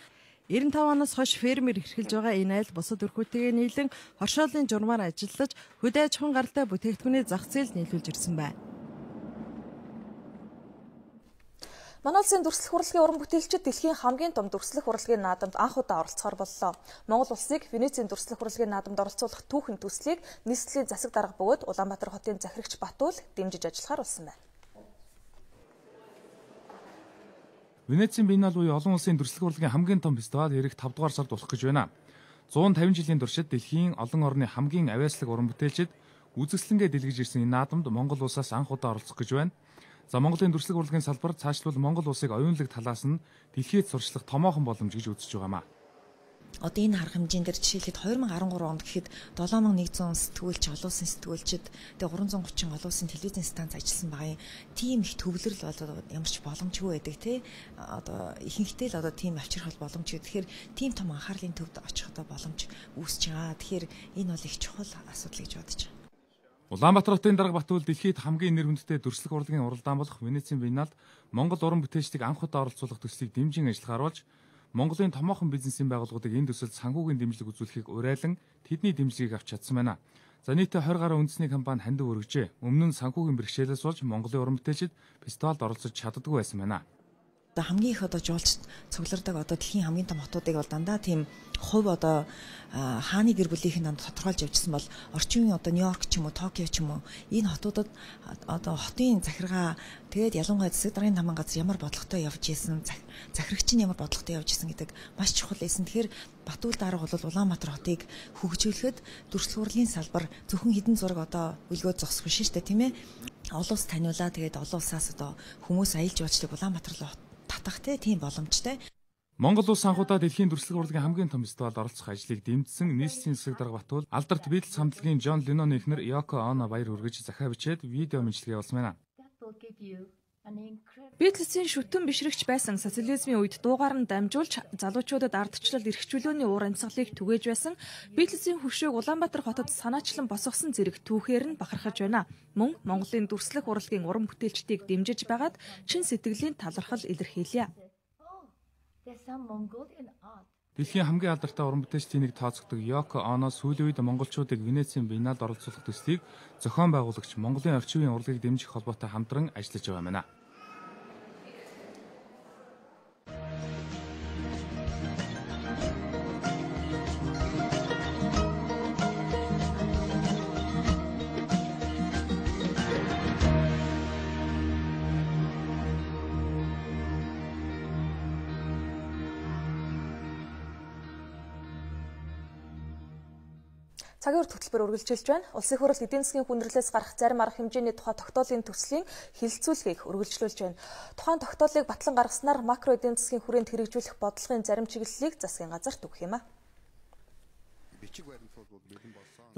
95 оноос хойш фермер эрхэлж байгаа энэ айл бусад өрхөөтэйгээ нийлэн хоршоолын журмаар ажиллаж хөдөө аж ахуйн гаралтай бүтээгдэхүүний зах зээлд нийлүүлж ирсэн байна. Манай улсын дүрслэх урлагийн уран бүтээлчид дэлхийн хамгийн том дүрслэх урлагийн наадамд анх удаа оролцохоор боллоо. Монгол улсыг Венецийн дүрслэх урлагийн наадамд оролцуулах түүхэн төслийг нийслэлийн засаг дарга бөгөөд Улаанбаатар хотын захирагч Батуул дэмжиж ажиллахаар болсон байна. Венецийн Биеннале буюу олон улсын дүрслэх урлагийн хамгийн том фестивал ирэх 5 дугаар сард болох гэж байна. 150 жилийн туршид дэлхийн олон орны хамгийн авиаслаг уран бүтээлчид үзэсгэлэнгээ дэлгэж ирсэн энэ наадамд Монгол улсаас анх удаа оролцох гэж байна. За Монголын дүрслэх урлагийн салбар цаашлбал Монгол улсыг оюунлаг талаас нь дэлхийд сурчлах томоохон боломж гэж үзэж байгаамаа. Одоо энэ арга хэмжээнд дээр жишээлбэл 2013 онд гэхэд 7100 сэтгүүлч, олон улсын сэтгүүлчид, тэгээ 330 олон улсын телевизийн станц ажилласан байгаа юм. Тийм их төвлөрөл бол ямар ч боломжгүй байдаг тий. Одоо ихэнхдээ л одоо тийм авчрах боломжгүй. Тэгэхээр тийм том анхаарлын төвд очих одоо боломж үүсэж байгаа. Тэгэхээр энэ бол их чухал асуудал гэж бодож байна. Улаанбаатар хотын дарга Батбол дэлхийд хамгийн нэр хүндтэй дүрслэх урлагийн уралдаан болох Венецийн Биенналд Монгол уран бүтээлчдийг анх удаа оролцуулах төслийг дэмжин ажиллахаар болж Монголын томоохон бизнесийн байгууллагуудыг энэ төсөлд санхүүгийн дэмжлэг үзүүлэхийг уриалан тэдний дэмжлэгийг авч чадсан байна. За нийтдээ 20 гаруй үндэсний компани хандив өргөжээ. Өмнө нь санхүүгийн бэрхшээлээс болж Монголын уран бүтээлчид фестивалд оролцож чаддаггүй байсан байна. Хамгийн их жуулчд цуглардаг дэлхийн хамгийн том хотуудыг бол дандаа тийм хувь хааны гэр бүлийнх нь тодорхойлж явжсан бол орчин үеийн Нью-Йорк ч юм уу Токио ч юм уу энэ хотуудад хотын захиргаа тэгээд ялангуяа засаг даргын таман газар ямар бодлоготой явж исэн захирагч нь ямар бодлоготой явж исэн гэдэг маш чухал байсан. Тэгэхээр Батбол дарга бол Улаанбаатар хотыг хөгжүүлэхэд дүрслэх урлагийн салбар зөвхөн хідэн зураг үлгөө зогсох биш шүү дээ, тийм ээ. Олон улс таниулаа тэгээд олон улсаас хүмүүс аялж явуулдаг Улаанбаатар руу татахтэй тийм боломжтой. Монгол улс анхудаа дэлхийн дүрслэх урлагийн хамгийн том фестивалд оролцох ажлыг дэмжсэн нийслэлийн засаг дарга Батбол алдарт Beatles хамтлагийн John Lennon эхнэр Yoko Ono баяр хүргэж захаа бичээд видео мэдлэгээ болсон байна. Beatles-ийн шүтэн бишрэгч байсан социализмын үед дуугаар нь дамжуулж залуучуудад ардчлал эрхчлөөний уур амьсгалыг түгээж байсан Beatles-ийн хөвшөөг Улаанбаатар хотод санаачлан босгосон зэрэг түүхээр нь бахархаж байна. Мөн Монголын дүрслэх урлагийн уран бүтээлчдийг дэмжиж байгаад чин сэтгэлийн талархал илэрхийлье. Дэлхийн хамгийн алдартай уран бүтээлчдийн нэг тооцогддог Yoko Ono сүүлийн үед монголчуудыг Венецийн Биенналд оролцуулах төслийг зохион байгуулагч Монголын орчин үеийн урлагийг дэмжих холбоотой хамтран ажиллаж байгаа байна. Цагийн үр хөтөлбөр үргэлжилж байна. Улсын хурал эдийн засгийн хүндрэлээс гарах зарим арга хэмжээний тухай тогтоолын төслийн хилцүүлгийг үргэлжлүүлж байна. Тухайн тогтоолыг батлан гаргаснаар макро эдийн засгийн хүрээнд хэрэгжүүлэх бодлогын зарим чиглэлийг засгийн газарт өгөх юм а.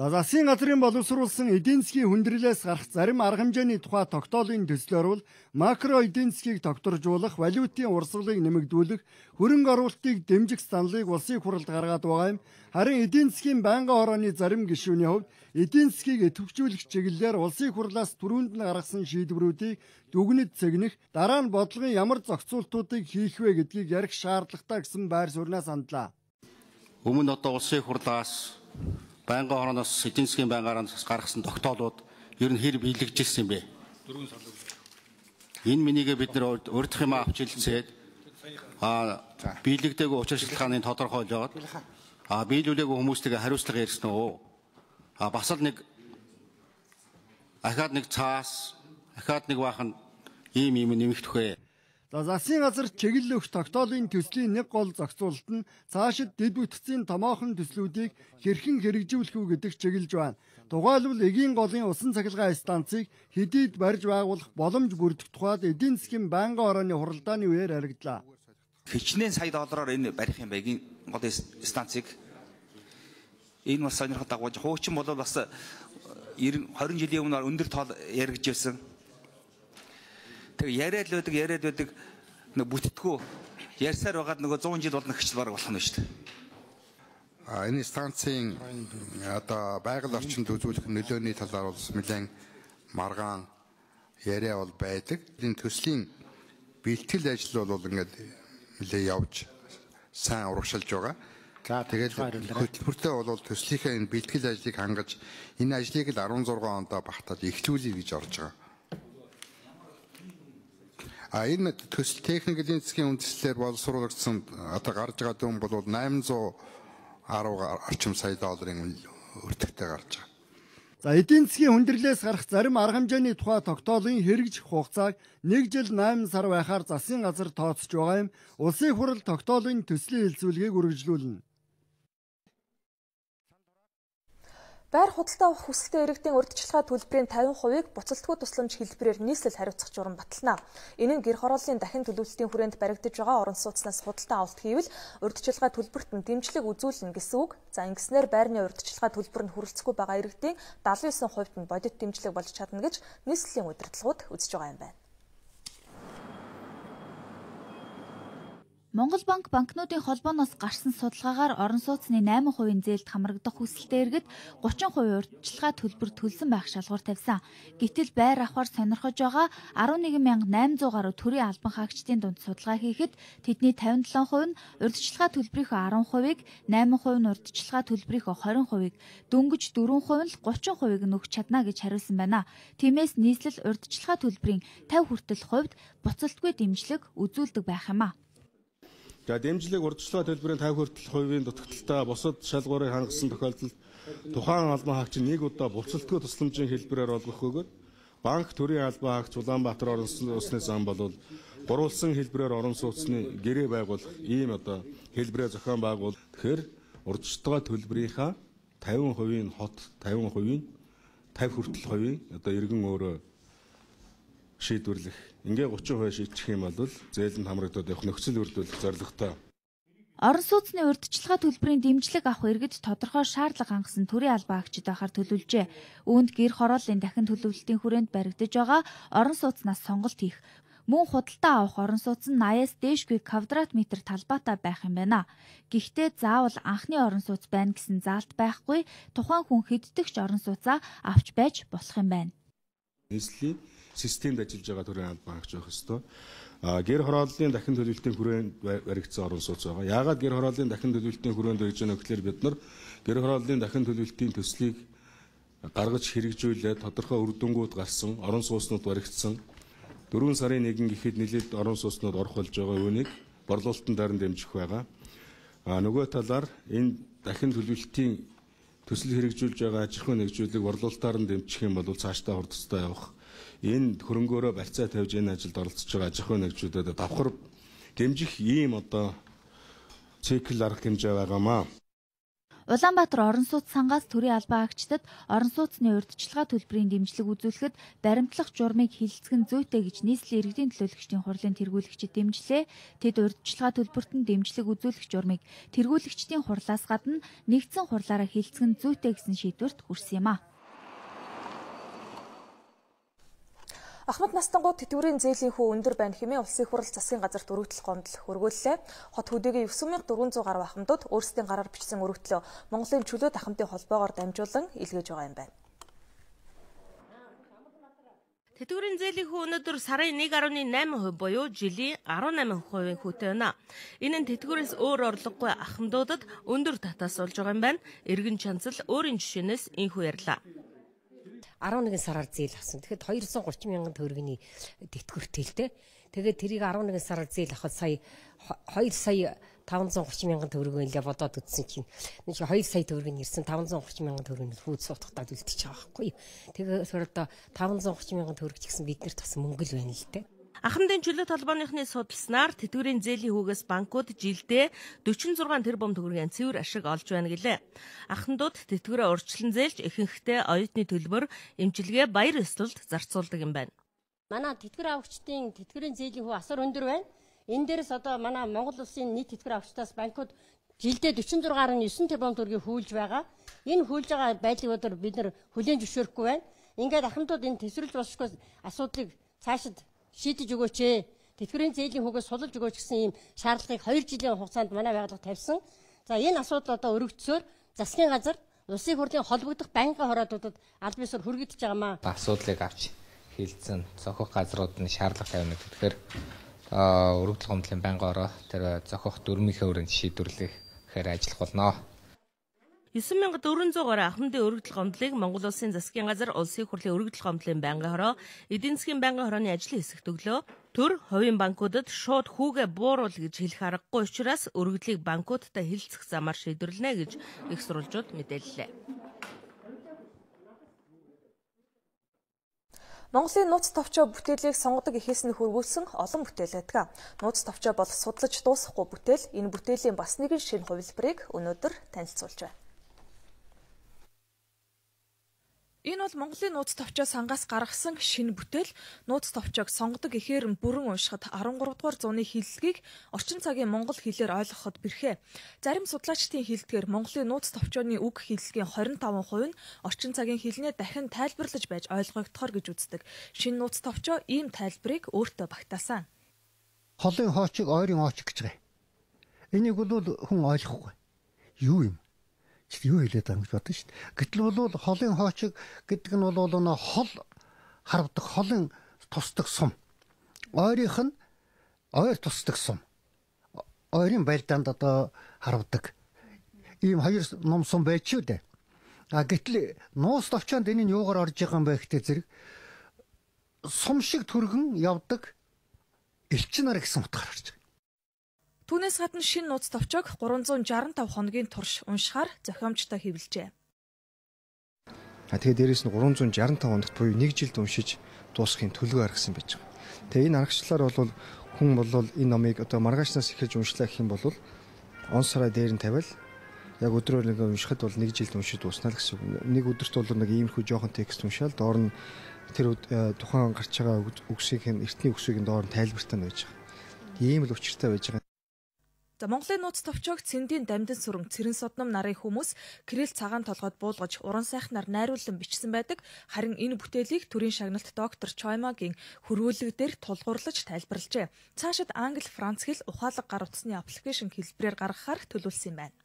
Засгийн газрын боловсруулсан эдийн засгийн хүндрэлээс гарах зарим арга хэмжээний тухай тогтоолын төслөөр бол макро эдийн засгийг тогтворжуулах, валютын урсгалыг нэмэгдүүлэх, хөрөнгө оруулалтыг дэмжих саналыг улсын хуралд гаргаад байгаа юм. Харин эдийн засгийн байнгын хорооны зарим гишүүний хувьд эдийн засгийг идэвхжүүлэх чиглэлээр улсын хурлаас түрүүнд нь гаргасан шийдвэрүүдийг дүгнэж цэгнэх, дараа нь бодлогын ямар зохицуултуудыг хийх вэ гэдгийг ярих шаардлагатай гэсэн байр сууриас хандлаа. Өмнө улсын хурлаас байнгын хорооноос эдийн засгийн байнгаараас гаргасан тогтоолууд ер нь хэр биелэгжсэн юм бэ? Энэ минийгээ бид нэр урьдах юм авч хэлцээд биелэгдээгүй учир шалтгааныг тодорхойлж яваад биелүүлээгүй хүмүүстэйгээ хариуцлага ярьсан уу? Бас л нэг ахаад нэг цаас, ахаад нэг баахан ийм нэмэгдэх вэ? Засгийн газар чиглэл өгөх тогтоолын төслийн нэг гол зохицуулалт нь цаашид дэд бүтцийн томоохон төслүүдийг хэрхэн хэрэгжүүлэх үү гэдэг чиглэж байна. Тухайлбал эгийн голын усан цахилгаан станцыг хэдийд барьж байгуулах боломж бүрдэх тухайд эдийн засгийн байнгын хорооны хуралдааны үеэр харагдлаа. Хичнээн сая доллараар энэ барих юм эгийн голын станцыг энэ бас сонирхол дагуулж хуучин бол бас 20 жилийн өмнө өндөр тоол яригдчихсэн. Тэг яриад байдаг нэг бүтдгүү ярьсаар байгаад нөгөө 100 жил болно гэж бараг болох нь шүү дээ. Энэ станцын байгаль орчинд үзүүлэх нөлөөний талаар бол нэлээд маргаан яриа бол байдаг. Энэ төслийн бэлтгэл ажил бол ингээд нэлээд явж сайн урагшилж байгаа. Тэгээд хөтөлбөртөө бол төслийнхээ энэ бэлтгэл ажлыг хангаж энэ ажлыг л 16 онд багтааж эхлүүлэе гэж орж байгаа. Энэ төсөл техник эдийн засгийн үндэслэлээр боловсруулагдсан гарч байгаа дүн бол 810 орчим сая долларын өртөгтэй гарч байгаа. Эдийн засгийн хүндрэлээс гарах зарим арга хэмжээний тухай тогтоолын хэрэгжих хугацааг 1 жил 8 сар байхаар засгийн газар тооцож байгаа юм. Улсын хурал тогтоолын төслийн хэлцүүлгийг үргэлжлүүлнэ. Байр худалдаа авах хүсэлтэй иргэдийн урьдчилгаа төлбөрийн 50%-ыг буцалтгүй тусламж хэлбэрээр нийслэл хариуцах журам батална. Энэ нь гэр хорооллын дахин төлөвлөлтийн хүрээнд баригдаж байгаа орон сууцнаас худалдаа авалт хийвэл урьдчилгаа төлбөрт нь дэмжлэг үзүүлнэ гэсэн үг. За ингэснээр байрны урьдчилгаа төлбөр нь хүрэлцэхгүй байгаа иргэдийн 79% нь бодит дэмжлэг болж чадна гэж нийслэлийн удирдлагууд үзэж байгаа юм байна. Монгол банк банкнуудын холбооноос гарсан судалгаагаар орон сууцны 8% зээлд хамрагдах хүсэлтэй иргэд 30% урьдчилгаа төлбөр төлсөн байх шалгуур тавьсан. Гэтэл байр авахар сонирхож байгаа 11,800 гаруй төрийн албан хаагчдын дунд судалгаа хийхэд тэдний 57% нь урьдчилгаа төлбөрийнхөө 10%-ийг, 8% нь урьдчилгаа төлбөрийнхөө 20%-ийг, дөнгөж 4% нь л 30%-ийг нь өгч чадна гэж хариулсан байна. Тиймээс нийслэл урьдчилгаа төлбөрийн 50 хүртэл хувьд буцалтгүй дэмжлэг үзүүлдэг байх юм а. За дэмжлэг урьдчилгаа төлбөрийн 50 хүртэл хувийн дутагдaltaа бусад шалгуурыг хангасан тохиолдолд тухайн албан хаагч нэг удаа буцалтгүй тусламжийн хэлбэрээр олгох бөгөөд банк төрийн албан хаагч Улаанбаатар орон сууцны зам болвол гурвалсан хэлбэрээр орон сууцны гэрээ байгуулах ийм одоо хэлбэрээ зохион байгуул. Тэгэхээр урьдчилгаа төлбөрийнхаа 50% нь хот, 50% 50 хүртэл хувийн одоо иргэн өөрөө шийдвэрлэх. Ингээ 30% шийдчих юм бол зээлэнд хамрагдаад явах нөхцөл бүрдүүлэх зорилготой. Орон сууцны урьдчилгаа төлбөрийн дэмжлэг авах иргэд тодорхой шаардлага хангасан төрийн албан хаагчид байхаар төлөвлөжээ. Үүнд гэр хорооллын дахин төлөвлөлтийн хүрээнд баригдаж байгаа орон сууцнаас сонголт хийх, мөн худалдаа авах орон сууц нь 80-аас дээшгүй квадрат метр талбайтай байх юм байна. Гэхдээ заавал анхны орон сууц байна гэсэн заалт байхгүй, тухайн хүн хэддэгч орон сууцаа авч байж болох юм байна. Нийслэлийн системд ажиллаж байгаа төрийн албан хаагч байх ёстой. Гэр хорооллын дахин төлөвлөлтийн хүрээнд баригдсан орон сууц байгаа. Яагаад гэр хорооллын дахин төлөвлөлтийн хүрээнд баригдаж байгаа гэхээр бид нар гэр хорооллын дахин төлөвлөлтийн төслийг гаргаж хэрэгжүүлээд тодорхой үр дүнгууд гарсан, орон сууцнууд баригдсан. 4 сарын 1 гэхэд нэлээд орон сууцнууд орох болж байгаа үүнийг борлуулалтын дараа дэмжих байгаа. Нөгөө талаар энэ дахин төлөвлөлтийн төсөл хэрэгжүүлж байгаа аж ахуйн нэгжүүлэг борлуулалтаар нь дэмжих юм бол цаашдаа хурдтай явах. Энэ хөрөнгөөрөө барьцаа тавьж энэ ажилд оролцож байгаа аж ахуйн нэгжүүдэд давхар дэмжих ийм одоо цикл арга хэмжээ байгаамаа. Улаанбаатар орон сууц сангаас төрийн албан хаагчдад орон сууцны урьдчилгаа төлбөрийн дэмжлэг үзүүлэхэд баримтлах журмыг хилцгэн зүйтэй гэж нийслэлийн иргэдийн төлөөлөгчдийн хурлын тэргүүлэгчид дэмжлээ. Тэд урьдчилгаа төлбөрт нь дэмжлэг үзүүлэх журмыг тэргүүлэгчдийн хурлаас гадна нэгдсэн хурлаараа хилцгэн зүйтэй гэсэн шийдвэрт хүрсэн юм а. Ахмад Настангууд тэтгэврийн зээлийн хүү өндөр байна хэмээн улсын их хурл засгийн газарт өргөдөл гомдол хөргүүллээ. Хот хөдөөгийн 9400 гаруй ахмадууд өөрсдийн гараар бичсэн өргөдлөө Монголын чөлөөт ахмадын холбоогоор дамжуулан илгээж байгаа юм байна. Тэтгэврийн зээлийн хүү өнөөдөр сарын 1.8% буюу жилийн 18% хүүтэй байна. Энэ нь тэтгэврээс өөр орлогогүй ахмадуудад өндөр татаас болж байгаа юм байна. Эргэн Чанцал өөрийн жишээнээс инхүү ярьлаа. 11 сараар зээл авсан. Тэгэхэд 230 мянган төгрөгийн тэтгэвртэй л дээ. Тэгээд тэрийг 11 сараар зээл авахад сая 2 сая 530 мянган төгрөгийн л бодоод үтсэн чинь 2 сая төгрөгийн ирсэн 530 мянган төгрөгийн хүүд суутахтаад үлдчихэж байгаа байхгүй юу. Тэгэхээр одоо 530 мянган төгрөг ч гэсэн биднэрт бас мөнгө л байна л дээ. Ахмадын чөлөөт холбооныхны судалснаар тэтгэврийн зээлийн хүүгээс банкуд жилдээ 46 тэрбум төгрөгийн цэвэр ашиг олж байна гэлээ. Ахмадууд тэтгэврээ урьдчилан зээлж ихэнхдээ оюутны төлбөр, эмчилгээ, баяр ёслолд зарцуулдаг юм байна. Манай тэтгэвэр авагчдын тэтгэврийн зээлийн хүү асар өндөр байна. Энэ дээрээс одоо манай Монгол улсын нийт тэтгэвэр авагчдаас банкуд жилдээ 46.9 тэрбум төгрөгийг хүүлж байгаа. Энэ хүүлж байгаа байдлыг одоо бид нар хүлээн зөвшөөрөхгүй байна. Ингээд ахмадууд энэ төсвөрлж болшгүй асуудлыг цаашид шийдэж өгөөч ээ. Тэтгэврийн зээлийн хүүгээс сулж өгөөч гэсэн ийм шаардлагыг 2 жилийн хугацаанд манай байгууллага тавьсан. За энэ асуудал одоо өргөцсөөр засгийн газар улсын хурлын холбогдох банкын хороодуудад аль биесээр хүргэгдэж байгаамаа. Асуудлыг авч хилцэн зохих газрууд нь шаардлага тавина тэгэхээр өргөдөл гомдлын банкын хороо тэр зохих дүрмийнхээ өрөөнд шийдвэрлэхээр ажиллах болно. 9400 гаруй ахмадын өргөдөл гомдлыг Монгол улсын засгийн газар улсын хурлын өргөдөл гомдлын банкын хороо, эдийн засгийн банкын хорооны ажлын хэсэгт өглөө. Төр хувийн банкудад шууд хүүгээ бууруул гэж хэлэх аргагүй учраас өргөдлийг банкудтай хэлцэх замаар шийдвэрлэнэ гэж их сурвалжууд мэдээллээ. Монголын нууц товчоо бүтээлийг сонгодог эхээс нь хөрвүүлсэн олон бүтээл байдаг. Нууц товчоо бол судлаж дуусахгүй бүтээл. Энэ бүтээлийн бас нэгэн шинэ хувилбарыг өнөөдөр танилцуулж байна. Энэ бол Монголын нууц товчоо сангаас гаргасан шинэ бүтээл. Нууц товчоог сонгодог эхээр нь бүрэн уншихад 13 дугаар зууны хэллэгийг орчин цагийн монгол хэлээр ойлгоход бэрхээ. Зарим судлаачдын хэлдгээр Монголын нууц товчооны үг хэллэгийн 25% нь орчин цагийн хэлнээ дахин тайлбарлаж байж ойлгогдохоор гэж үздэг. Шинэ нууц товчоо ийм тайлбарыг өөртөө багтаасан. Холын хоочиг ойрын хоочиг гэж байгаа. Энийг бол хүн ойлгохгүй. Юу юм? Чи юу хэлээд байгаа юм гэж бодсон шүү дээ. Гэтэл бол холын хоочиг гэдэг нь бол нөө хол харвдаг холын тусдаг сум. Ойрынх нь ойр тусдаг сум. Ойрын байлдаанд одоо харвдаг. Ийм хоёр ном сум байж шүү дээ. Гэтэл нуус товчоонд энэ нь юугаар орж байгаа юм бэ гэхдээ зэрэг сум шиг түргэн явдаг элчин нар гэсэн утгаар орж байгаа. Түүнээс гадна шинэ нууц товчоог 365 хоногийн турш уншихаар зохиомжтой хэвлэжээ. Тэгээд дээрэс нь 365 хоногт буюу 1 жилд уншиж дуусгахын төлөв гаргасан байж байгаа. Тэгээ энэ аргачлалаар бол хүн бол энэ номыг одоо маргаашнаас эхэлж уншлаа гэх юм бол он сараа дээр нь тавиал яг өдрөөр нэг уншихад бол 1 жилд уншиж дуусна л гэсэн үг. Нэг өдөрт бол нэг иймэрхүү жоохон текст уншаал доор нь тэр тухайн гарч байгаа үгсийг эртний үгсийг доор нь тайлбартай нь байж байгаа. Ийм л учиртай байж байгаа. За Монголын нууц товчоог цэндийн дамдын сүрэн цэрэн содном нарын хүмүүс Кирилл цагаан толгойд буулгаж уран сайхнаар найруулан бичсэн байдаг. Харин энэ бүтээлийг төрийн шагналт доктор Чоймогийн хөрвүүлэг дээр тулгуурлаж тайлбарлажээ. Цаашид англи, франц хэл ухаалаг гар утасны аппликейшн хэлбэрээр гаргахаар төлөвлөсөн юм байна.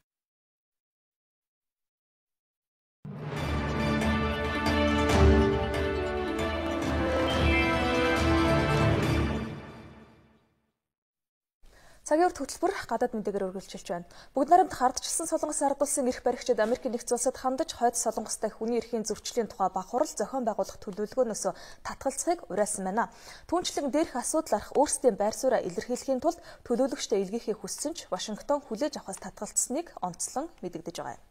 Цагийн урт хөтөлбөр гадаад мэдээгээр үргэлжилж байна. Бүгд найрамд хардчилсан Солонгос ард улсын эрх баригчид Америкийн нэгдсэн улсад хандаж хойд Солонгостой хүний эрхийн зөрчлийн тухай бага хурал зохион байгуулах төлөвлөгөөнөөс татгалзахыг уриалсан байна. Түүнчлэн дээрх асуудал арах өөрсдийн байр сууриа илэрхийлэхийн тулд төлөөлөгчдөө илгээхийг хүссэн ч Вашингтон хүлээж авахаас татгалцсныг онцлон мэдэгдэж байгаа юм.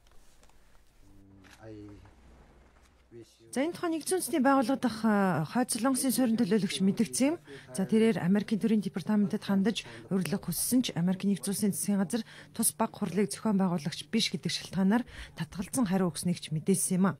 За энэ тухай нэгдсэн үндэсний байгууллага дах хойд Солонгосын суурин төлөөлөгч мэдгдсэн юм. За тэрээр Америкийн төрийн департаментэд хандаж урилга хүссэн ч Америкийн нэгдсэн улсын засгийн газар тус баг хурлыг зохион байгуулагч биш гэдэг шалтгаанаар татгалзсан хариу өгснэг ч мэдээсэн юм а.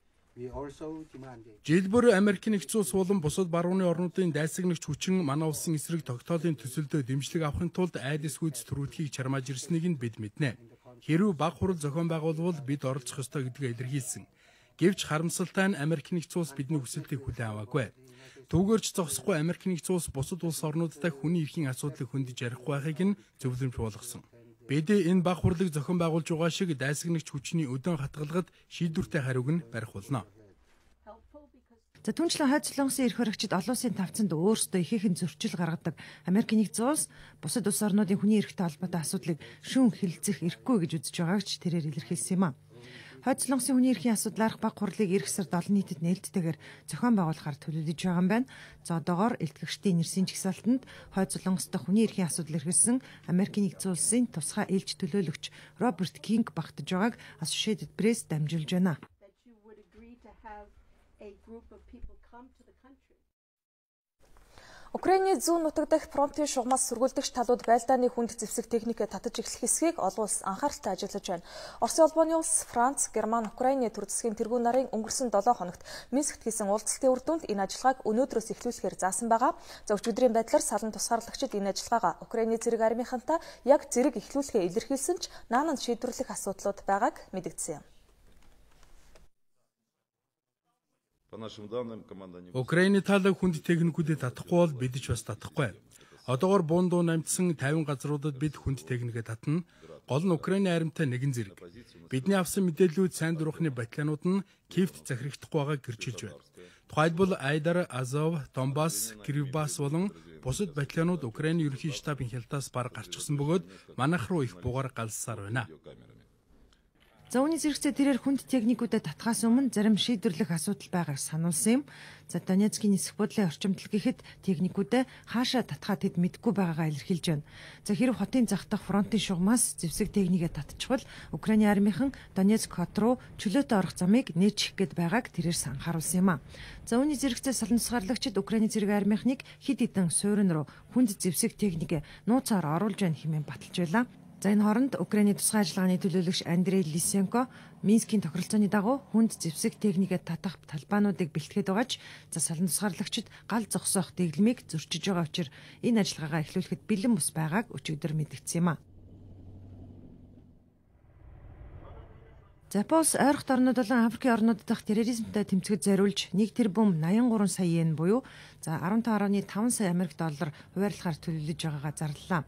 Жишээлбэл Америкийн нэгдсэн улс болон бусад барууны орнуудын дайсагнагч хүчин манай улсын эсрэг тогтоолын төсөлдөө дэмжлэг авахын тулд айдас гүйц төрүүлхийг чармааж ирснийг нь бид мэднэ. Хэрв баг хурал зохион байгуулвал бид оролцох ёстой гэдгээ илэрхийлсэн. Гэвч харамсалтай нь Америкийн нэгдсэн улс бидний хүсэлтийг хүлээн аваагүй. Түүгээрч зогсохгүй Америкийн нэгдсэн улс бусад улс орнуудтай хүний эрхийн асуудлыг хөндөж ярихгүй байхыг нь зөвлөмж болгосон. Бид энэ баг хурлыг зохион байгуулж байгаа шиг дайсагнагч хүчний өдөн хатгалгад шийдвэртэй хариуг нь барих болно. За түүнчлэн хойд Солонгосын эрх баригчид олон улсын тавцанд өөрсдөө ихээхэн зөрчил гаргадаг Америкийн нэгдсэн улс бусад улс орнуудын хүний эрхтэй холбоотой асуудлыг шүүн хэлэлцэх эрхгүй гэж үзэж байгааг ч тэрээр илэрхийлсэн юм а. Хойд Солонгосын хүний эрхийн асуудлаарх баг хурлыг эх сард олон нийтэд нээлттэйгээр зохион байгуулахаар төлөвлөж байгаа юм байна. За одоогоор элтгэгчдийн нэрсийн жагсаалтанд хойд Солонгостой хүний эрхийн асуудал эрхэлсэн Америкийн нэгдсэн улсын тусгай ээлж төлөөлөгч Роберт Кинг багтаж байгааг Associated Press дамжуулж байна. Украиний зүүн нутаг дахь Промпийн шугамаас сөргүүлдэгч талууд байлдааны хүнд зэвсэг техникээ татаж эхлэх хэсгийг олон улс анхааралтай ажиллаж байна. Оросын улбооны улс, Франц, Герман, Украиний төр засгийн тэргүүн нарын өнгөрсөн 7 хоногт Минскт хийсэн уулзалтын үр дүнд энэ ажиллагааг өнөөдрөөс эхлүүлэхээр заасан байгаа. За өчигдрийн байдлаар салан тусгаарлагчид энэ ажиллагаагаа Украиний зэрэг армийнхантай яг зэрэг эхлүүлэхээ илэрхийлсэн ч наананд шийдвэрлэх асуудлууд байгааг мэдэгдсэн юм. Украины талаа хүнд техникүүдэд татахгүй бол бид ч бас татахгүй. Одоогоор буундуу намжсан 50 газруудад бид хүнд техникээ татна. Гол нь Украины аримтай нэгэн зэрэг. Бидний авсан мэдээллүүд сайн дурхны батальянууд нь Киевт захирагдахгүй байгааг гэрчилж байна. Тухайлбал Айдар, Азов, Донбасс, Кривбас болон бусад батальянууд Украины ерөнхий штабын хялтаас бар гарчихсан бөгөөд манайх руу их бугаар галссаар байна. За үүний зэрэгцээ тэрээр хүнд техникүүдэд татхаас өмнө зарим шийдвэрлэх асуудал байгааг сануулсан юм. За Донецкийн нисэх бодлын орчимдол гэхэд техникүүдээ хаашаа татхаа тэд мэдгүй байгаагаа илэрхийлж байна. За хэрв хотын зах дах фронтын шугамаас зэвсэг техникээ татчихвал Украиний армийнхан Донецк хот руу чөлөөтэй орох замыг нээчих гээд байгааг тэрээр анхааруулсан юм а. За үүний зэрэгцээ салан тусгаарлагчид Украиний зэрэг армийнхныг хид хідэн суурин руу хүнд зэвсэг техникээ нууцаар оруулж байна хэмээн баталж байлаа. За энэ хооронд Украиний тусгай ажиллагааны төлөөлөгч Андрей Лисенко Минскийн тохиролцооны дагуу хүнд зэвсэг техникээ татах талбаануудыг бэлтгэхэд байгаа ч за салан тусгаарлагчид гал зогсоох дэглэмийг зөрчиж байгаа учраас энэ ажиллагаагаа эхлүүлэхэд бэлэн бус байгааг өчигдөр мэдгдсэн юм а. Запас ойрхон орнууд болон Африкийн орнууд дахь терроризмтай тэмцэхэд зориулж 1 тэрбум 83 сая йен буюу за 15.5 сая Америк доллар хуваарлахаар төлөвлөж байгаагаа зарлалаа.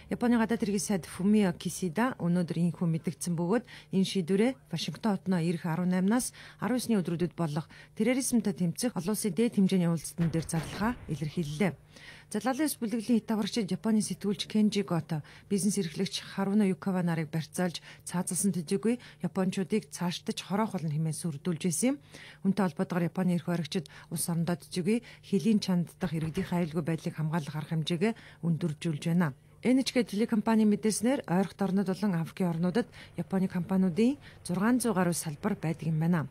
Японы гадаад хэргийн сайд Фумио Кисида өнөөдөр инхүү мэдгдсэн бөгөөд энэ шийдвэрээ Вашингтон хотноо ирэх 18-наас 19-ны өдрүүдэд болох терроризмтай тэмцэх олон улсын дээд хэмжээний уулзалтан дээр зарлахаа илэрхийллээ. Залалын бүлэглэлийн хэтаварчид Японы сэтгүүлч Кенжи Гото бизнес эрхлэгч Харуно Юкава нарыг барьцаалж цаазалсан төдийгүй Япончуудыг цаашдаж хороох болно хэмээн сүрдүүлж байсан юм. Үүнтэй холбоотойгоор Японы эрх баригчид улс орондоо төдийгүй хөлийн чанд дах иргэдийн аюулгүй байдлыг хамгаалах арга хэмжээгээ өндөрлжүүлж байна. NHK телекомпани мэдээснээр ойрхон орнууд болон Африкийн орнуудад Японы компаниудын 600 гаруй салбар байдаг юм байна.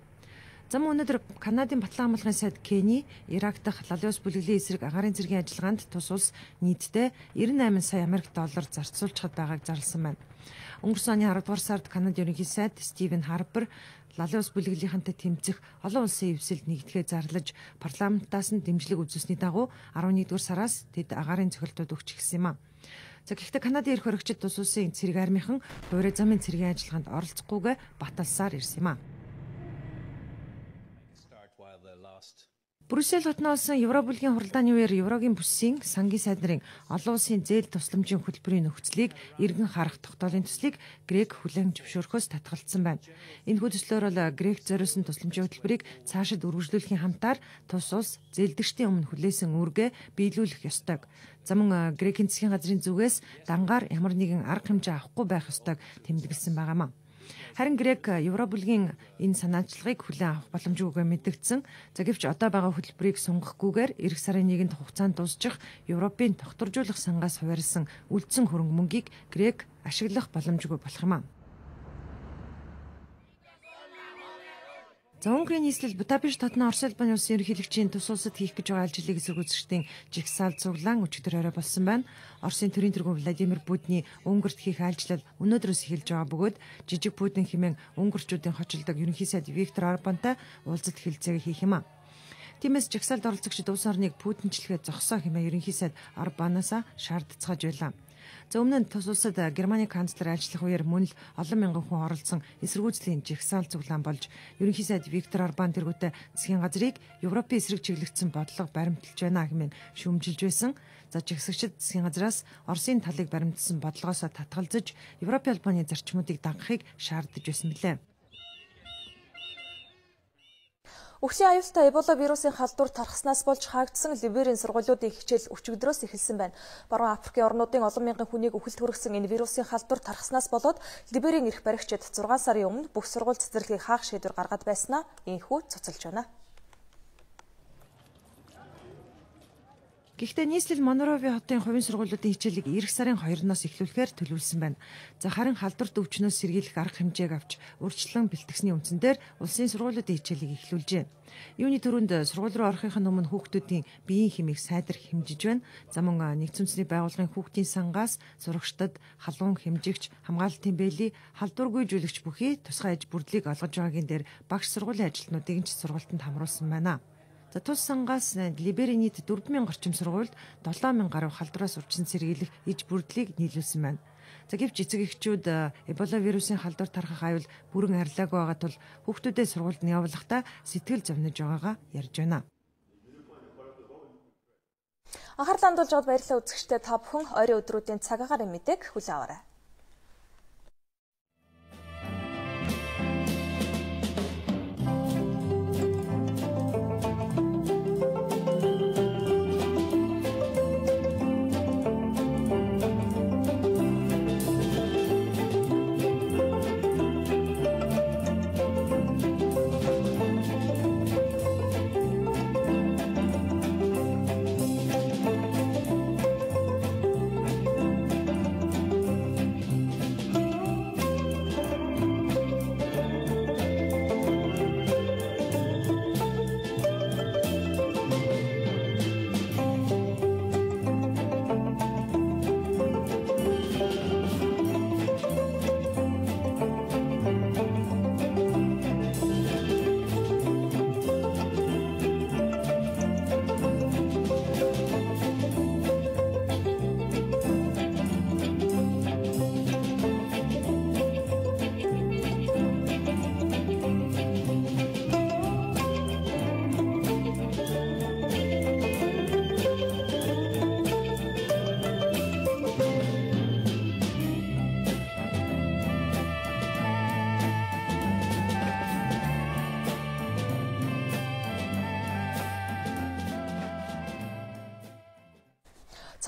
Зам өнөөдөр Канадын батлан амгалахын сайд Кени, Ирак дахь лалын ус бүлэглэлийн эсрэг агаарын цэргийн ажиллагаанд тус улс нийтдээ 98 сая Америк доллар зарцуулчихад байгааг зарласан байна. Өнгөрсөн оны 10 дугаар сард Канадын ерөнхий сайд Стивен Харпер лалын ус бүлэглэлийнхэнтэй тэмцэх олон улсын эвсэлд нэгдэхээ зарлаж парламентаас нь дэмжлэг үзүүлсний дагуу 11 дугаар сараас тэд агаарын цохилтууд өгч эхэлсэн юм а. Гэхдээ Канадын эрх баригчид тус улсын цэрэг армийнхан хуурай замын цэргийн ажиллагаанд оролцохгүйгээ баталсаар ирсэн юм а. Брюссел хотноо олсон Евробүлгийн хуралдааны үеэр Еврогийн бүсийн сангийн сайд нарын олон улсын зээл тусламжийн хөтөлбөрийн нөхцөлийг эргэн харах тогтоолын төслийг Грек хүлээн зөвшөөрөхөөс татгалцсан байна. Энэ төслөөр бол Грек зориулсан тусламжийн хөтөлбөрийг цаашид үргэлжлүүлэхийн хамтаар тус улс зээлдэгчдийн өмнө хүлээсэн үүргээ биелүүлэх ёстойг. За мөн Грекийн засгийн газрын зүгээс дангаар ямар нэгэн арга хэмжээ авахгүй байх ёстойг тэмдэглэсэн байгаамаа. Харин Грек Евробүлгийн энэ санаачлагыг хүлээн авах боломжгүйгээ мэдгдсэн. За гэвч одоо байгаа хөтөлбөрийг сунгахгүйгээр эх сарын 1-нд хугацаанд дуусчих Европын тогтворжуулах сангаас хуваарлсан үлдсэн хөрөнгө мөнгийг Грек ашиглах боломжгүй болох юм а. За Унгарийн нийслэл Будапешт хотын Орос улбаны улсын ерөнхийлөгчийн тус улсад хийх гэж байгаа ажлыг эсэргүүцэгчдийн жигсаал цуглаан өчигдөр орой болсон байна. Оросын төрийн тэргүүн Владимир Путиний Унгарт хийх айлчлал өнөөдрөөс эхэлж байгаа бөгөөд жижиг Путин хэмээн унгарчуудын хочилдог ерөнхий сайд Виктор Орбантай уулзалт хэлэлцээг хийх юм а. Тиймээс жигсаалд оролцогчид улс орныг Путинчлэгээ зогсоо хэмээн ерөнхий сайд Орбанаасаа шаардцгааж байлаа. За өмнө нь тус улсад Германы канцлер ажиллах үеэр мөн л олон мянган хүн оролцсон эсэргүүцлийн жигсаал цуглаан болж ерөнхий сайд Виктор Орбан тэргүүтээ засгийн газрыг Европын эсрэг чиглэгдсэн бодлого баримталж байна хэмээн шүүмжилж байсан. За жигсагчид засгийн газраас Оросын талыг баримтсан бодлогоос татгалзаж Европын албаны зарчмуудыг дагахыг шаардаж байсан билээ. Өвчний аюултай Эбола вирусын халдвар тархснаас болж хаагдсан Либерийн сургуулиудын хичээл өчигдрөөс эхэлсэн байна. Баруун Африкийн орнуудын олон мянган хүнийг үхэлд хүргэсэн энэ вирусын халдвар тархснаас болоод Либерийн эрх баригчид 6 сарын өмнө бүх сургууль цэцэрлэгийг хаах шийдвэр гаргаад байснаа инхүү цуцалж байна. Гэхдээ нийслэл Монрови хотын хувийн сургуулиудын хичээлийг эх сарын 2-оос эхлүүлэхээр төлөвлөсөн байна. За харин халдварт өвчнөөс сэргийлэх арга хэмжээг авч урьдчилан бэлтгэсний үндсэн дээр улсын сургуулиудын хичээлийг эхлүүлжээ. Юуны түрүүнд сургууль руу орохын өмнө хүүхдүүдийн биеийн хэмийг сайдар хэмжиж байна. За мөн нэгдсэн үндэсний байгууллагын хүүхдийн сангаас сурагчдад халуун хэмжигч, хамгаалалтын бэлий, халдваргүй жүлэгч бүхий тусгай аж бүрдлийг олгож байгаагийн дээр багш сургуулийн ажилтнуудыг ч сургуультанд хамруулсан байна. За тус сангаас Либерийн нийт 4000 орчим сургуульд 7000 гаруй халдвараас урьдчилан сэргийлэх иж бүрдлийг нийлүүлсэн байна. За гэвч эцэг эхчүүд Эбола вирусын халдвар тархах аюул бүрэн арилаагүй байгаа тул хүүхдүүдээ сургуульд нь явуулахдаа сэтгэл зовниж байгаагаа ярьж байна. Анхаарлаа хандуулж аваад баярлалаа үзэгчдээ та бүхэн ойрын өдрүүдийн цагаагаар мэдээг хүлээн аваарай.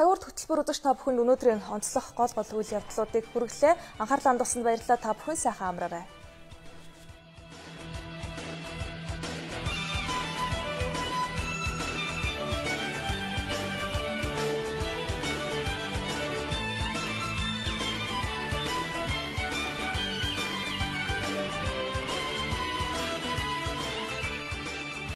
Цагуурт хөтөлбөр үзэж та бүхэнд өнөөдрийн онцлог гол үйл явдлуудыг хүргэлээ. Анхаарлаа хандуулсанд баярлалаа. Та бүхэн сайхан амраарай.